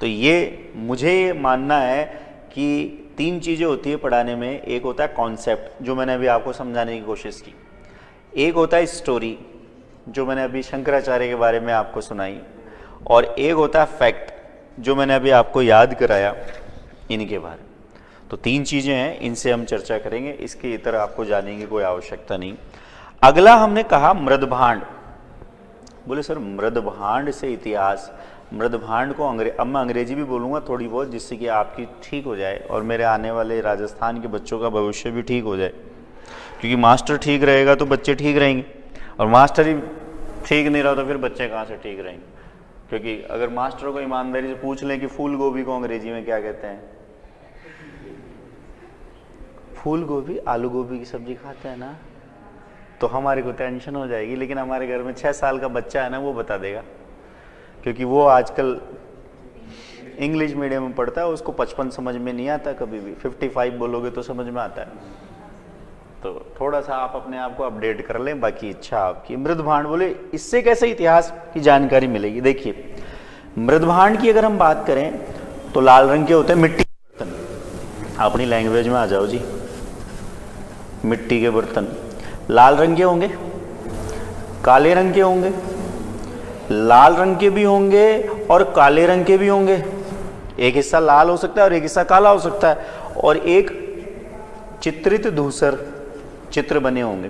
तो ये मुझे मानना है कि 3 चीज़ें होती है पढ़ाने में। एक होता है कॉन्सेप्ट, जो मैंने अभी आपको समझाने की कोशिश की। एक होता है स्टोरी, जो मैंने अभी शंकराचार्य के बारे में आपको सुनाई, और एक होता है फैक्ट, जो मैंने अभी आपको याद कराया इनके बारे में। तो तीन चीजें हैं, इनसे हम चर्चा करेंगे, इसके इतर आपको जाने की कोई आवश्यकता नहीं। अगला हमने कहा मृदभांड। बोले सर मृदभांड से इतिहास, मृदभांड को अब मैं अंग्रेजी भी बोलूंगा थोड़ी बहुत, जिससे कि आपकी ठीक हो जाए और मेरे आने वाले राजस्थान के बच्चों का भविष्य भी ठीक हो जाए, क्योंकि मास्टर ठीक रहेगा तो बच्चे ठीक रहेंगे, और मास्टर ही ठीक नहीं रहा तो फिर बच्चे कहाँ से ठीक रहेंगे। क्योंकि अगर मास्टरों को ईमानदारी से पूछ लें कि फूल गोभी को अंग्रेजी में क्या कहते हैं, फूल गोभी आलू गोभी की सब्जी खाते हैं ना, तो हमारे को टेंशन हो जाएगी। लेकिन हमारे घर में 6 साल का बच्चा है ना, वो बता देगा, क्योंकि वो आजकल इंग्लिश मीडियम में पढ़ता है, उसको 55 समझ में नहीं आता कभी भी, 55 बोलोगे तो समझ में आता है। तो थोड़ा सा आप अपने आप को अपडेट कर लें, बाकी इच्छा आपकी। मृदभांड बोले इससे कैसे इतिहास की जानकारी मिलेगी। देखिए मृदभांड की अगर हम बात करें तो लाल रंग के होते हैं मिट्टी के बर्तन। अपनी लैंग्वेज में आ जाओ जी, मिट्टी के बर्तन लाल रंग के होंगे, काले रंग के होंगे, लाल रंग के भी होंगे और काले रंग के भी होंगे। एक हिस्सा लाल हो सकता है और एक हिस्सा काला हो सकता है, और एक चित्रित धूसर चित्र बने होंगे।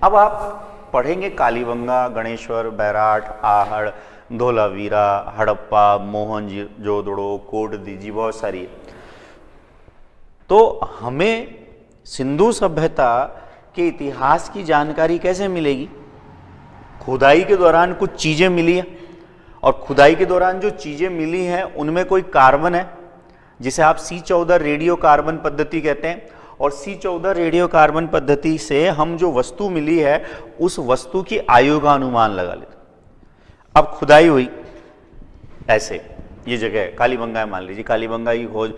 अब आप पढ़ेंगे कालीबंगा, गणेश्वर, बैराट, आहड़, धोलावीरा, हड़प्पा, मोहनजोदड़ो, कोटदीजी, बहुत सारी। तो हमें सिंधु सभ्यता के इतिहास की जानकारी कैसे मिलेगी? खुदाई के दौरान कुछ चीजें मिली हैं, और खुदाई के दौरान जो चीजें मिली हैं उनमें कोई कार्बन है, जिसे आप C14 रेडियो कार्बन पद्धति कहते हैं, और C14 रेडियो कार्बन पद्धति से हम जो वस्तु मिली है उस वस्तु की आयु का अनुमान लगा लेते। अब खुदाई हुई ऐसे, ये जगह कालीबंगा है, मान लीजिए कालीबंगा की खोज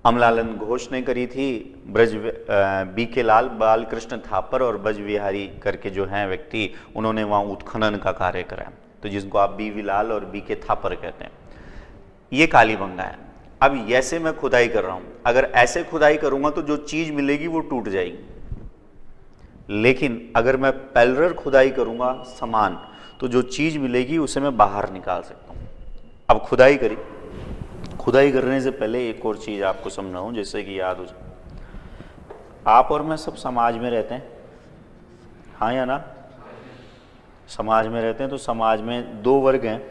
अमलालन घोष ने करी थी, ब्रज BK लाल, बालकृष्ण थापर और ब्रज विहारी करके जो हैं व्यक्ति, उन्होंने वहाँ उत्खनन का कार्य करा, तो जिसको आप BV लाल और BK थापर कहते हैं। ये कालीबंगा है। अब ऐसे मैं खुदाई कर रहा हूँ, अगर ऐसे खुदाई करूंगा तो जो चीज मिलेगी वो टूट जाएगी, लेकिन अगर मैं पैरेलल खुदाई करूंगा समान, तो जो चीज मिलेगी उसे मैं बाहर निकाल सकता हूँ। अब खुदाई करी, खुदाई करने से पहले एक और चीज आपको समझाऊं जिससे कि याद हो जाए। आप और मैं सब समाज में रहते हैं, हाँ या ना? समाज में रहते हैं, तो समाज में 2 वर्ग हैं,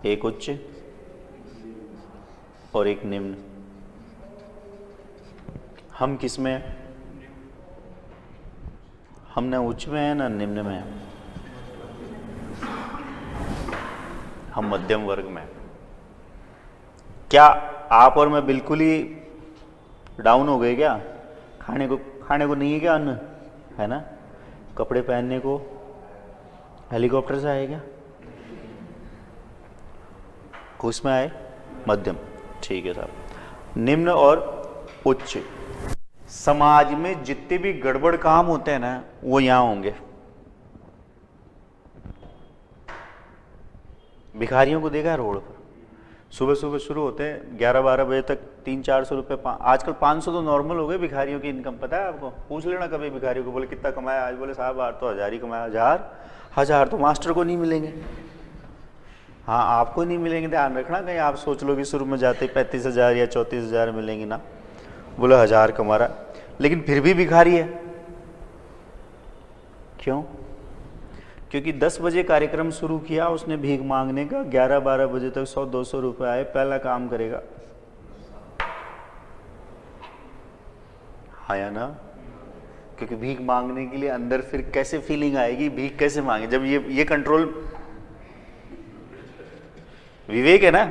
एक उच्च और एक निम्न। हम किस में हैं? हम ना उच्च में हैं ना निम्न में हैं, हम मध्यम वर्ग में। क्या आप और मैं बिल्कुल ही डाउन हो गए क्या? खाने को नहीं है क्या अन्न, है ना? कपड़े पहनने को हेलीकॉप्टर से आए क्या? उसमें आए मध्यम, ठीक है साहब। निम्न और उच्च, समाज में जितने भी गड़बड़ काम होते हैं ना, वो यहां होंगे। भिखारियों को देखा है रोड पर, सुबह सुबह शुरू होते हैं 11-12 बजे तक 300-400 रुपये, आजकल 500 तो नॉर्मल हो गए भिखारियों की इनकम। पता है आपको? पूछ लेना कभी भिखारियों को, बोले कितना कमाया आज, बोले साहब आज तो 1000 ही कमाया। 1000 तो मास्टर को नहीं मिलेंगे। हाँ आपको नहीं मिलेंगे, ध्यान रखना, कहीं आप सोच लो कि शुरू में जाते 35,000 या 34,000 मिलेंगे ना। बोले 1000 कमा रहा, लेकिन फिर भी भिखारी है। क्यों? क्योंकि 10 बजे कार्यक्रम शुरू किया उसने भीख मांगने का, 11-12 बजे तक 100-200 रुपए आए, पहला काम करेगा, हाँ या ना? क्योंकि भीख मांगने के लिए अंदर फिर कैसे फीलिंग आएगी, भीख कैसे मांगे, जब ये कंट्रोल, विवेक है ना,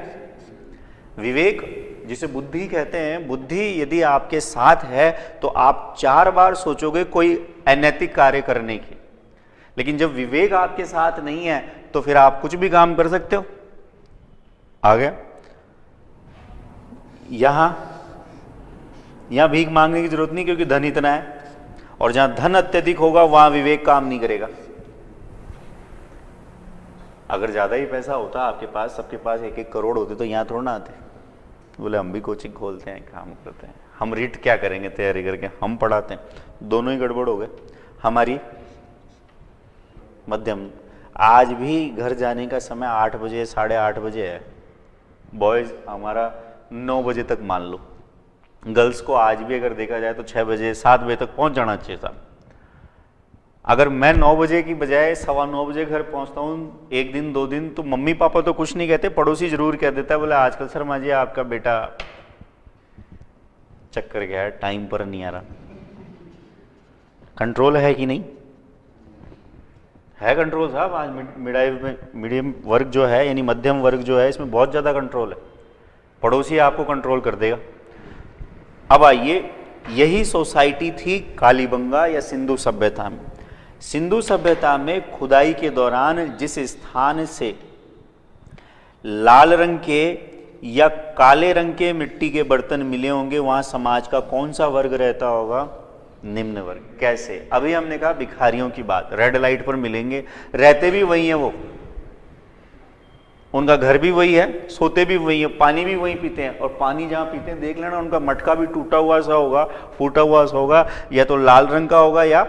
विवेक जिसे बुद्धि कहते हैं। बुद्धि यदि आपके साथ है तो आप 4 बार सोचोगे कोई अनैतिक कार्य करने की, लेकिन जब विवेक आपके साथ नहीं है तो फिर आप कुछ भी काम कर सकते हो। आ गया? यहां भीख मांगने की जरूरत नहीं, क्योंकि धन इतना है, और जहां धन अत्यधिक होगा वहां विवेक काम नहीं करेगा। अगर ज्यादा ही पैसा होता आपके पास, सबके पास 1-1 करोड़ होते, तो यहां थोड़ा ना आते, बोले हम भी कोचिंग खोलते हैं, काम करते हैं। हम रीट क्या करेंगे तैयारी करके, हम पढ़ाते हैं, दोनों ही गड़बड़ हो गए। हमारी मध्यम, आज भी घर जाने का समय 8 बजे 8:30 बजे है। बॉयज़ हमारा 9 बजे तक मान लो, गर्ल्स को आज भी अगर देखा जाए तो 6 बजे 7 बजे तक पहुंच जाना चाहिए था। अगर मैं 9 बजे की बजाय 9:15 बजे घर पहुंचता हूँ 1 दिन 2 दिन, तो मम्मी पापा तो कुछ नहीं कहते, पड़ोसी जरूर कह देता है, बोले आजकल शर्मा जी आपका बेटा चक्कर गया है, टाइम पर नहीं आ रहा। कंट्रोल है कि नहीं है? कंट्रोल साहब, आज मीडियम वर्ग जो है, यानी मध्यम वर्ग जो है, इसमें बहुत ज़्यादा कंट्रोल है। पड़ोसी आपको कंट्रोल कर देगा। अब आइए, यही सोसाइटी थी कालीबंगा या सिंधु सभ्यता में। सिंधु सभ्यता में खुदाई के दौरान जिस स्थान से लाल रंग के या काले रंग के मिट्टी के बर्तन मिले होंगे, वहां समाज का कौन सा वर्ग रहता होगा? निम्न वर्ग। कैसे? अभी हमने कहा भिखारियों की बात, रेड लाइट पर मिलेंगे, रहते भी वही है, वो उनका घर भी वही है, सोते भी वही है, पानी भी वही पीते हैं, और पानी जहां पीते हैं देख लेना उनका मटका भी टूटा हुआ सा होगा, फूटा हुआ सा होगा, या तो लाल रंग का होगा, या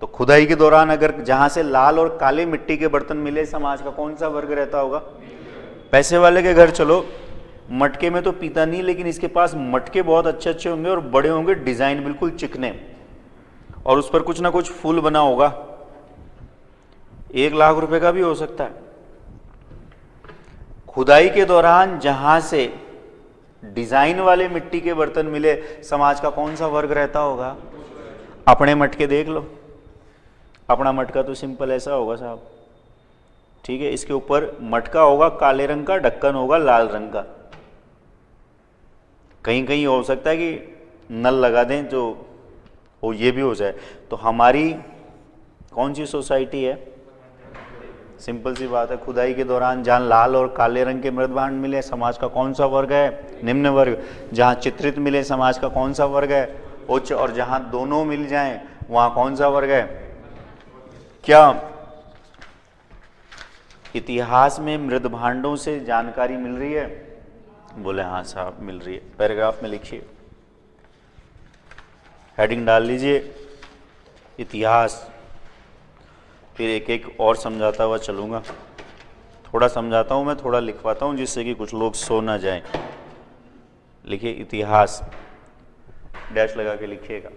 तो खुदाई के दौरान अगर जहां से लाल और काले मिट्टी के बर्तन मिले, समाज का कौन सा वर्ग रहता होगा? पैसे वाले के घर चलो, मटके में तो पीता नहीं, लेकिन इसके पास मटके बहुत अच्छे अच्छे होंगे और बड़े होंगे, डिजाइन बिल्कुल चिकने, और उस पर कुछ ना कुछ फूल बना होगा, 1 लाख रुपए का भी हो सकता है। खुदाई के दौरान जहां से डिजाइन वाले मिट्टी के बर्तन मिले, समाज का कौन सा वर्ग रहता होगा? अपने मटके देख लो, अपना मटका तो सिंपल ऐसा होगा साहब, ठीक है, इसके ऊपर मटका होगा काले रंग का, ढक्कन होगा लाल रंग का, कहीं कहीं हो सकता है कि नल लगा दें जो वो ये भी हो जाए। तो हमारी कौन सी सोसाइटी है? सिंपल सी बात है, खुदाई के दौरान जहां लाल और काले रंग के मृद भांड मिले, समाज का कौन सा वर्ग है? निम्न वर्ग। जहां चित्रित मिले, समाज का कौन सा वर्ग है? उच्च। और जहां दोनों मिल जाएं, वहां कौन सा वर्ग है? क्या इतिहास में मृद भांडों से जानकारी मिल रही है? बोले हाँ साहब मिल रही है। पैराग्राफ में लिखिए, हेडिंग डाल लीजिए इतिहास, फिर एक एक और समझाता हुआ चलूंगा। थोड़ा समझाता हूं मैं, थोड़ा लिखवाता हूं, जिससे कि कुछ लोग सो ना जाएं। लिखिए इतिहास, डैश लगा के लिखिएगा।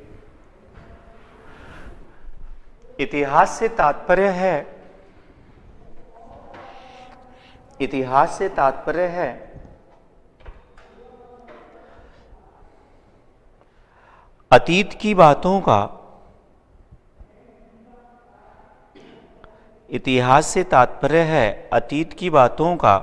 इतिहास से तात्पर्य है, इतिहास से तात्पर्य है अतीत की बातों का, इतिहास से तात्पर्य है अतीत की बातों का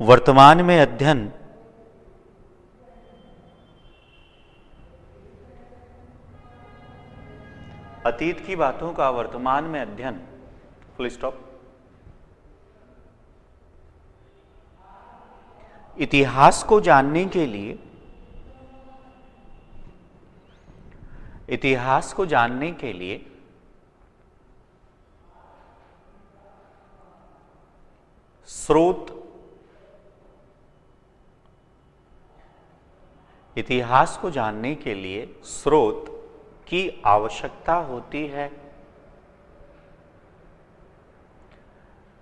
वर्तमान में अध्ययन, अतीत की बातों का वर्तमान में अध्ययन, फुल स्टॉप। इतिहास को जानने के लिए, इतिहास को जानने के लिए स्रोत, इतिहास को जानने के लिए स्रोत की आवश्यकता होती है।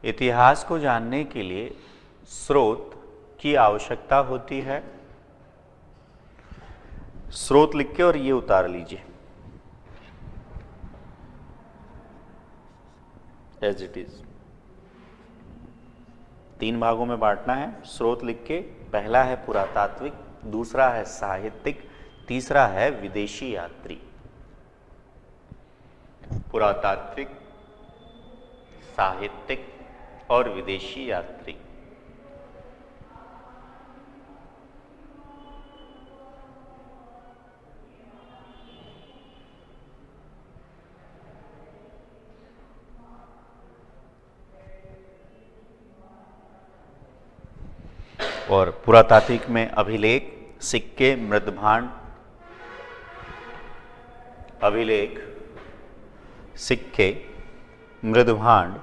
इतिहास को जानने के लिए स्रोत की आवश्यकता होती है। स्रोत लिख के और ये उतार लीजिए एज इट इज। 3 भागों में बांटना है। स्रोत लिख के, पहला है पुरातात्विक, दूसरा है साहित्यिक, तीसरा है विदेशी यात्री। पुरातात्विक, साहित्यिक और विदेशी यात्री। और पुरातात्विक में अभिलेख, सिक्के, मृदभांड, अभिलेख, सिक्के, मृदभांड,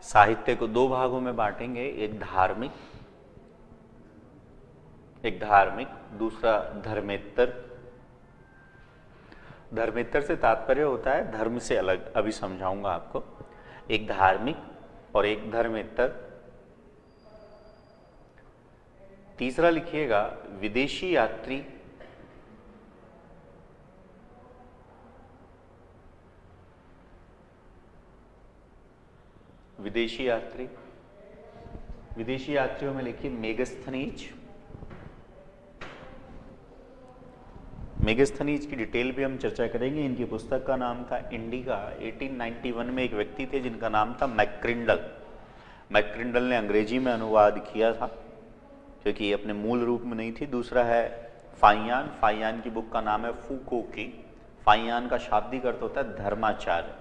साहित्य को दो भागों में बांटेंगे, एक धार्मिक, दूसरा धर्मेत्तर। धर्मेत्तर से तात्पर्य होता है धर्म से अलग, अभी समझाऊंगा आपको। एक धार्मिक और एक धर्मेत्तर। तीसरा लिखिएगा विदेशी यात्री। विदेशी यात्री, विदेशी यात्रियों में लिखिए मेगस्थनीज। मेगस्थनीज की डिटेल भी हम चर्चा करेंगे। इनकी पुस्तक का नाम था इंडिका। 1891 में एक व्यक्ति थे जिनका नाम था मैक्रिंडल। मैक्रिंडल ने अंग्रेजी में अनुवाद किया था क्योंकि ये अपने मूल रूप में नहीं थी। दूसरा है फाइयान। फाइयान की बुक का नाम है फूको की। फाइयान का शाब्दिक अर्थ होता है धर्माचार्य।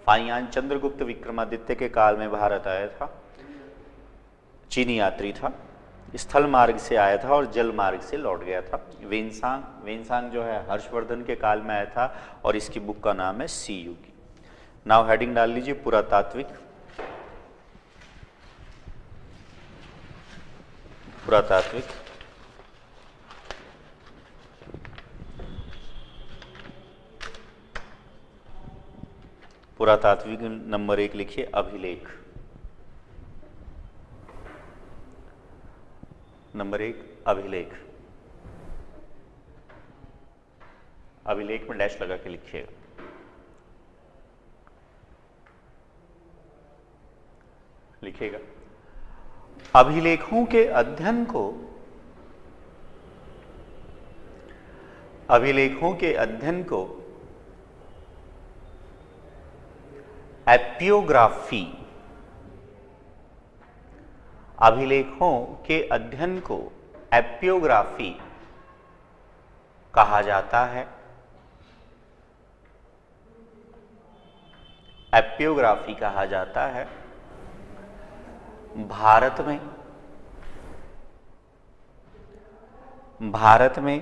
फाइयान चंद्रगुप्त विक्रमादित्य के काल में भारत आया था। चीनी यात्री था, स्थल मार्ग से आया था और जल मार्ग से लौट गया था। वेनसांग जो है हर्षवर्धन के काल में आया था और इसकी बुक का नाम है सी यू की। नाउ हेडिंग डाल लीजिए पुरातात्विक। पुरातात्विक पुरातात्विक नंबर 1 लिखिए अभिलेख। नंबर 1 अभिलेख। अभिलेख में डैश लगा के लिखिएगा। लिखिएगा अभिलेखों के अध्ययन को एपियोग्राफी, अभिलेखों के अध्ययन को एपियोग्राफी कहा जाता है। एपियोग्राफी कहा जाता है। भारत में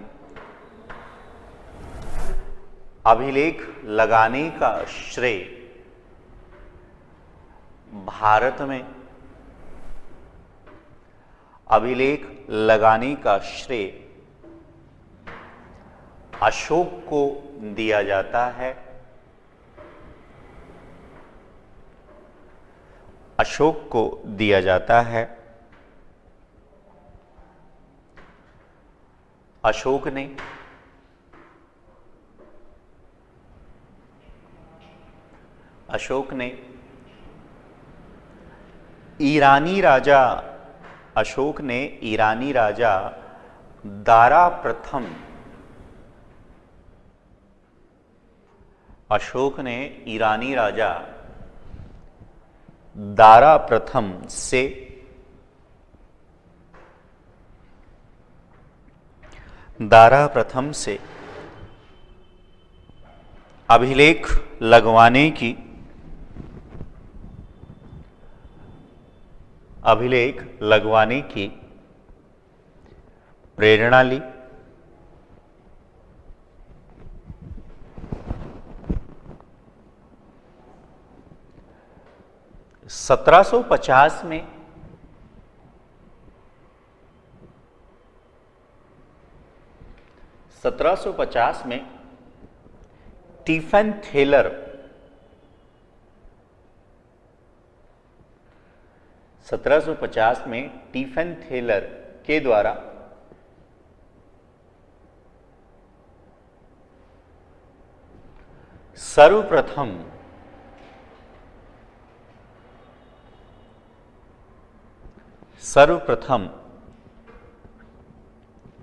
अभिलेख लगाने का श्रेय, भारत में अभिलेख लगाने का श्रेय अशोक को दिया जाता है। अशोक को दिया जाता है। अशोक ने ईरानी राजा, अशोक ने ईरानी राजा दारा प्रथम, अशोक ने ईरानी राजा दारा प्रथम से अभिलेख लगवाने की प्रेरणा ली। 1750 में स्टीफन थेलर, 1750 में स्टीफन थेलर के द्वारा सर्वप्रथम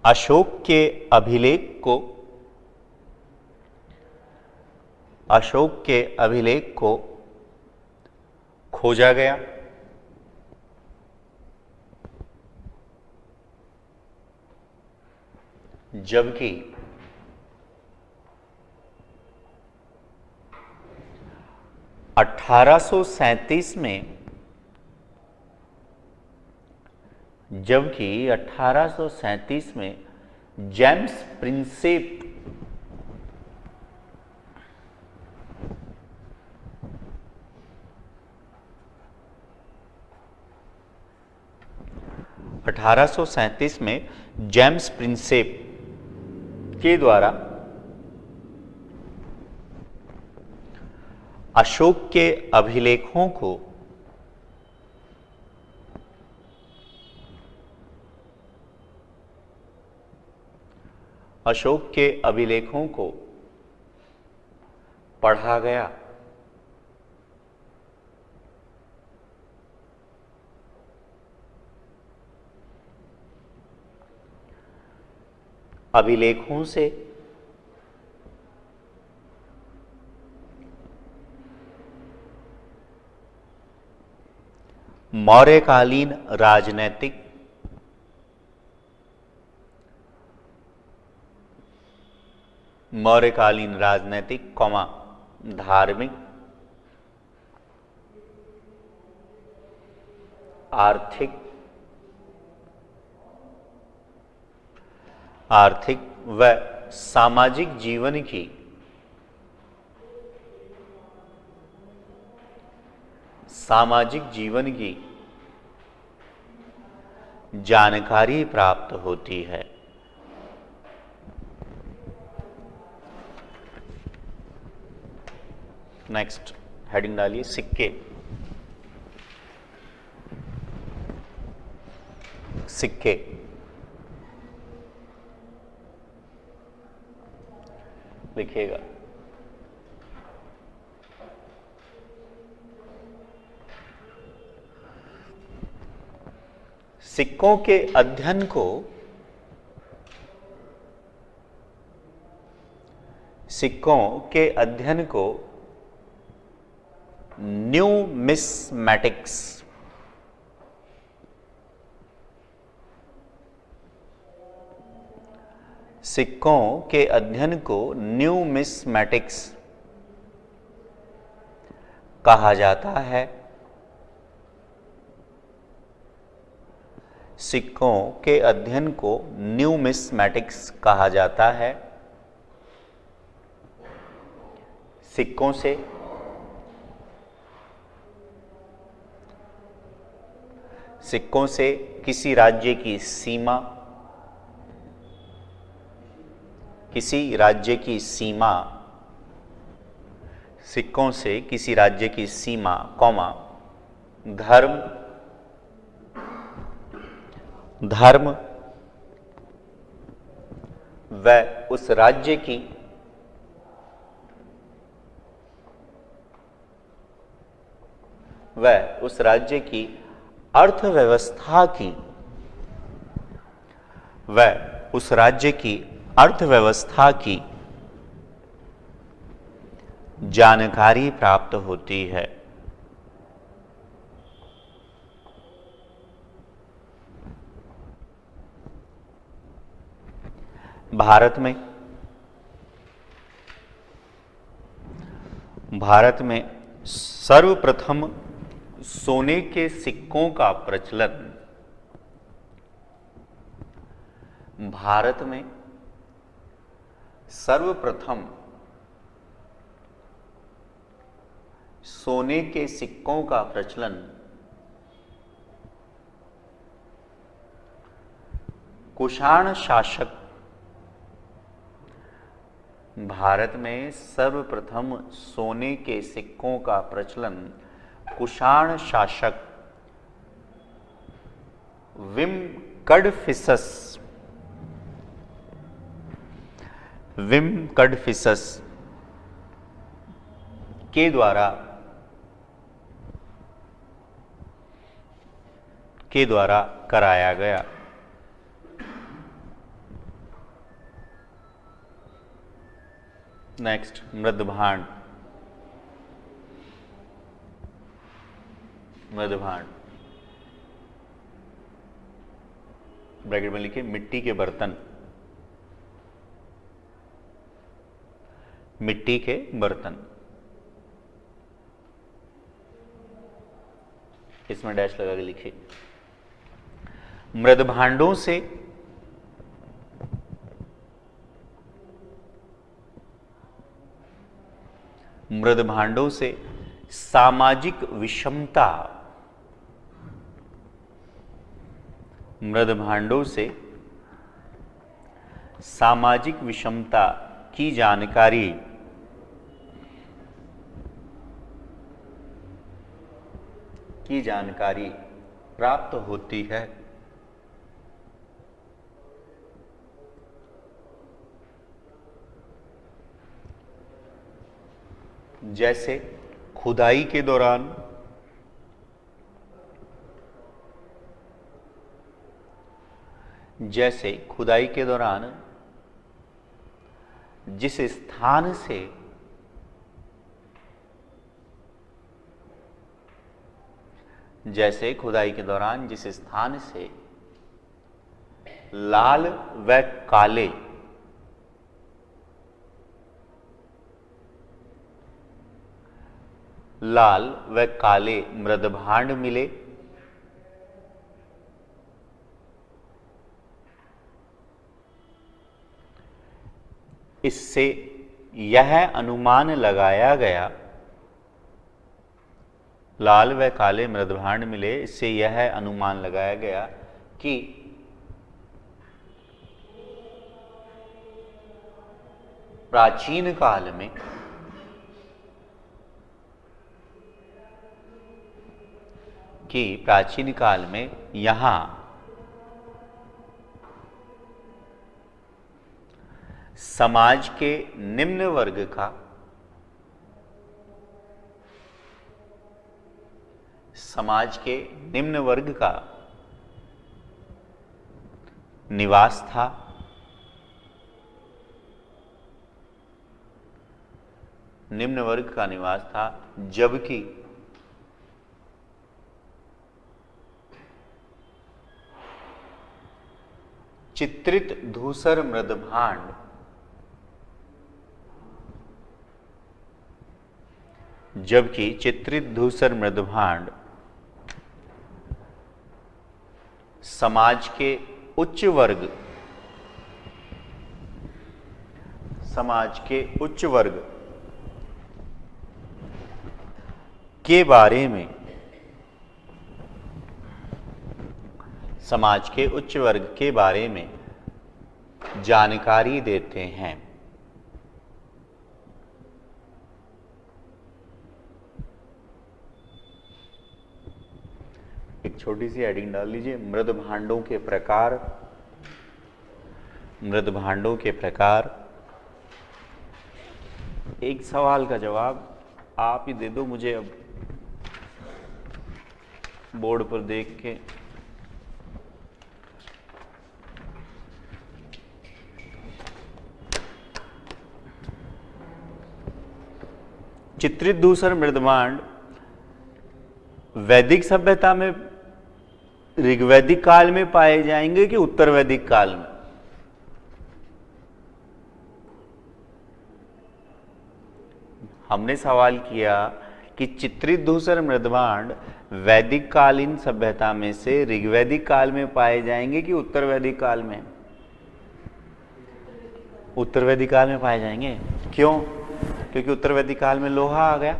अशोक के अभिलेख को खोजा गया। जबकि 1837 में जेम्स प्रिंसेप 1837 में जेम्स प्रिंसेप के द्वारा अशोक के अभिलेखों को पढ़ा गया। अभिलेखों से मौर्यकालीन राजनीतिक कौमा धार्मिक आर्थिक व सामाजिक जीवन की जानकारी प्राप्त होती है। नेक्स्ट हेडिंग डालिए, सिक्के। लिखिएगा। सिक्कों के अध्ययन को न्यूमिस्मैटिक्स कहा जाता है। सिक्कों के अध्ययन को न्यूमिस्मैटिक्स कहा जाता है। सिक्कों से किसी राज्य की सीमा सिक्कों से किसी राज्य की सीमा, धर्म व उस राज्य की अर्थव्यवस्था की जानकारी प्राप्त होती है। भारत में सर्वप्रथम सोने के सिक्कों का प्रचलन कुषाण शासक भारत में सर्वप्रथम सोने के सिक्कों का प्रचलन कुषाण शासक विम कडफिसस के द्वारा कराया गया। नेक्स्ट, मृदभांड। ब्रैकेट में लिखिए मिट्टी के बर्तन। इसमें डैश लगा के लिखिए। मृदभांडों से सामाजिक विषमता मृदभांडों से सामाजिक विषमता की जानकारी प्राप्त होती है। जैसे खुदाई के दौरान जिस स्थान से लाल व काले मृदभांड मिले, इससे यह अनुमान लगाया गया, लाल व काले मृदभांड मिले, इससे यह अनुमान लगाया गया कि प्राचीन काल में यहां समाज के निम्न वर्ग का निवास था, जबकि चित्रित धूसर मृदभांड समाज के उच्च वर्ग के बारे में जानकारी देते हैं। एक छोटी सी हेडिंग डाल लीजिए, मृदभांडों के प्रकार। एक सवाल का जवाब आप ही दे दो मुझे अब बोर्ड पर देख के। चित्रित धूसर मृदभांड वैदिक सभ्यता में ऋग्वैदिक काल में पाए जाएंगे कि उत्तर वैदिक काल में? हमने सवाल किया कि चित्रित धूसर मृदभांड वैदिक कालीन सभ्यता में से ऋग्वैदिक काल में पाए जाएंगे कि उत्तर वैदिक काल में? उत्तर वैदिक काल में पाए जाएंगे। क्यों? क्योंकि उत्तर वैदिक काल में लोहा आ गया,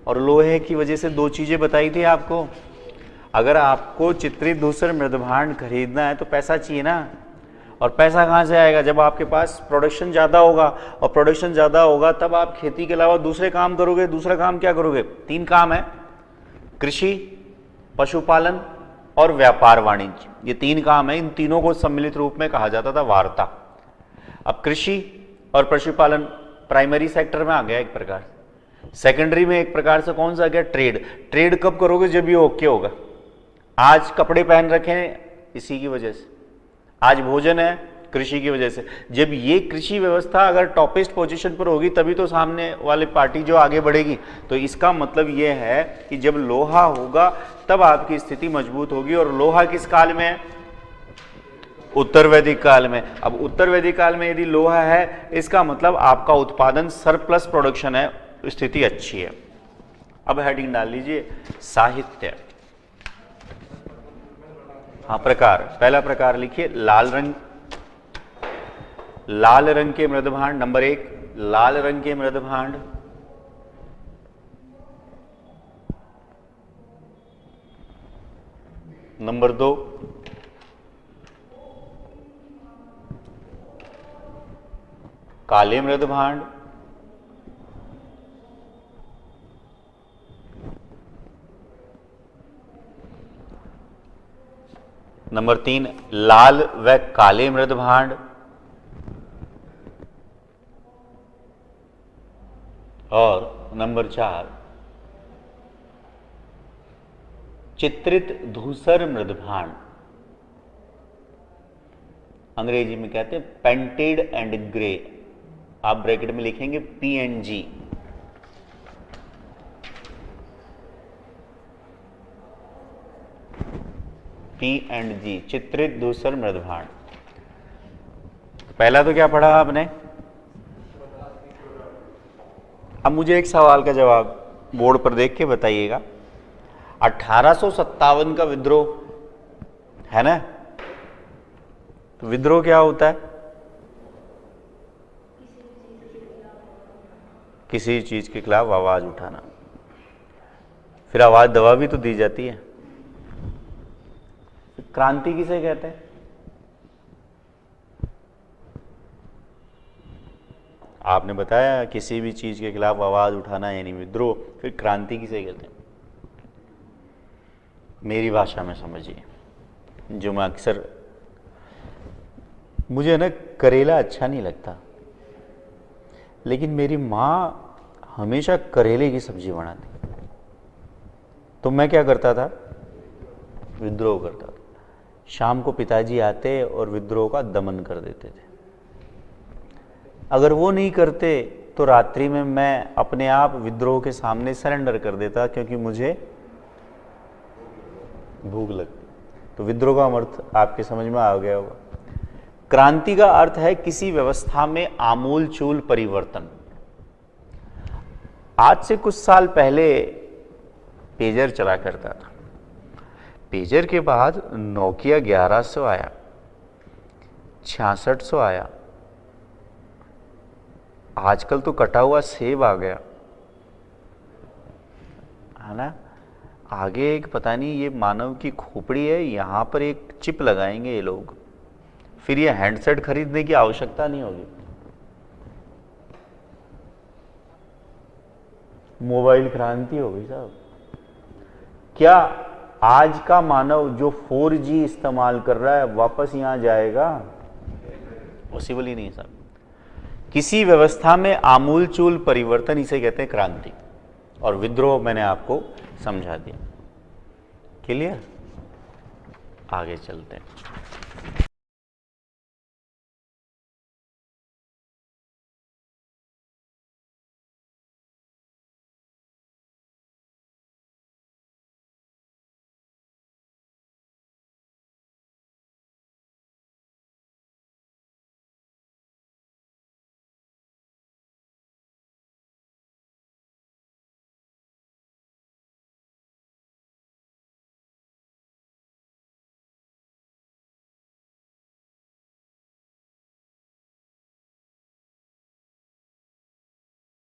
और लोहे की वजह से दो चीजें बताई थी आपको। अगर आपको चित्रित धूसर मृदभांड खरीदना है तो पैसा चाहिए ना, और पैसा कहाँ से आएगा? जब आपके पास प्रोडक्शन ज़्यादा होगा, और प्रोडक्शन ज़्यादा होगा तब आप खेती के अलावा दूसरे काम करोगे। दूसरा काम क्या करोगे? 3 काम है, कृषि, पशुपालन और व्यापार वाणिज्य। ये 3 काम है, इन तीनों को सम्मिलित रूप में कहा जाता था वार्ता। अब कृषि और पशुपालन प्राइमरी सेक्टर में आ गया एक प्रकार। सेकेंडरी में एक प्रकार से कौन सा आ गया? ट्रेड। ट्रेड कब करोगे? जब ये ओके होगा। आज कपड़े पहन रखे हैं इसी की वजह से, आज भोजन है कृषि की वजह से। जब ये कृषि व्यवस्था अगर टॉपिस्ट पोजीशन पर होगी तभी तो सामने वाली पार्टी जो आगे बढ़ेगी। तो इसका मतलब ये है कि जब लोहा होगा तब आपकी स्थिति मजबूत होगी। और लोहा किस काल में है? उत्तर वैदिक काल में। अब उत्तर वैदिक काल में यदि लोहा है, इसका मतलब आपका उत्पादन सरप्लस प्रोडक्शन है, स्थिति अच्छी है। अब हेडिंग डाल लीजिए, साहित्य। हाँ, प्रकार। पहला प्रकार लिखिए, लाल रंग के मृदभांड। नंबर 1, लाल रंग के मृदभांड। नंबर 2, काले मृद भांड, नंबर 3 लाल व काले मृद भांड, और नंबर 4 चित्रित धूसर मृद भांड, अंग्रेजी में कहते हैं पेंटेड एंड ग्रे, आप ब्रैकेट में लिखेंगे PNG। PNG, चित्रित धूसर मृद भांड। पहला तो क्या पढ़ा आपने? अब मुझे एक सवाल का जवाब बोर्ड पर देख के बताइएगा। 1857 का विद्रोह है ना, तो विद्रोह क्या होता है? किसी चीज के खिलाफ आवाज उठाना। फिर आवाज दबा भी तो दी जाती है। क्रांति किसे कहते हैं? आपने बताया किसी भी चीज के खिलाफ आवाज उठाना यानी विद्रोह। फिर क्रांति किसे कहते हैं? मेरी भाषा में समझिए, जो मैं अक्सर, मुझे ना करेला अच्छा नहीं लगता, लेकिन मेरी माँ हमेशा करेले की सब्जी बनाती, तो मैं क्या करता था? विद्रोह करता था। शाम को पिताजी आते और विद्रोह का दमन कर देते थे। अगर वो नहीं करते तो रात्रि में मैं अपने आप विद्रोह के सामने सरेंडर कर देता, क्योंकि मुझे भूख लगती। तो विद्रोह का अर्थ आपके समझ में आ गया होगा। क्रांति का अर्थ है किसी व्यवस्था में आमूलचूल परिवर्तन। आज से कुछ साल पहले पेजर चला करता था। पेजर के बाद नोकिया 1100 आया, 6600 आया, आजकल तो कटा हुआ सेब आ गया है ना। आगे एक पता नहीं ये मानव की खोपड़ी है, यहां पर एक चिप लगाएंगे ये लोग, फिर ये हैंडसेट खरीदने की आवश्यकता नहीं होगी। मोबाइल क्रांति हो गई साहब। क्या आज का मानव जो 4G इस्तेमाल कर रहा है वापस यहां जाएगा? पॉसिबल ही नहीं साहब। किसी व्यवस्था में आमूलचूल परिवर्तन इसे कहते हैं क्रांति, और विद्रोह मैंने आपको समझा दिया। क्लियर? आगे चलते हैं।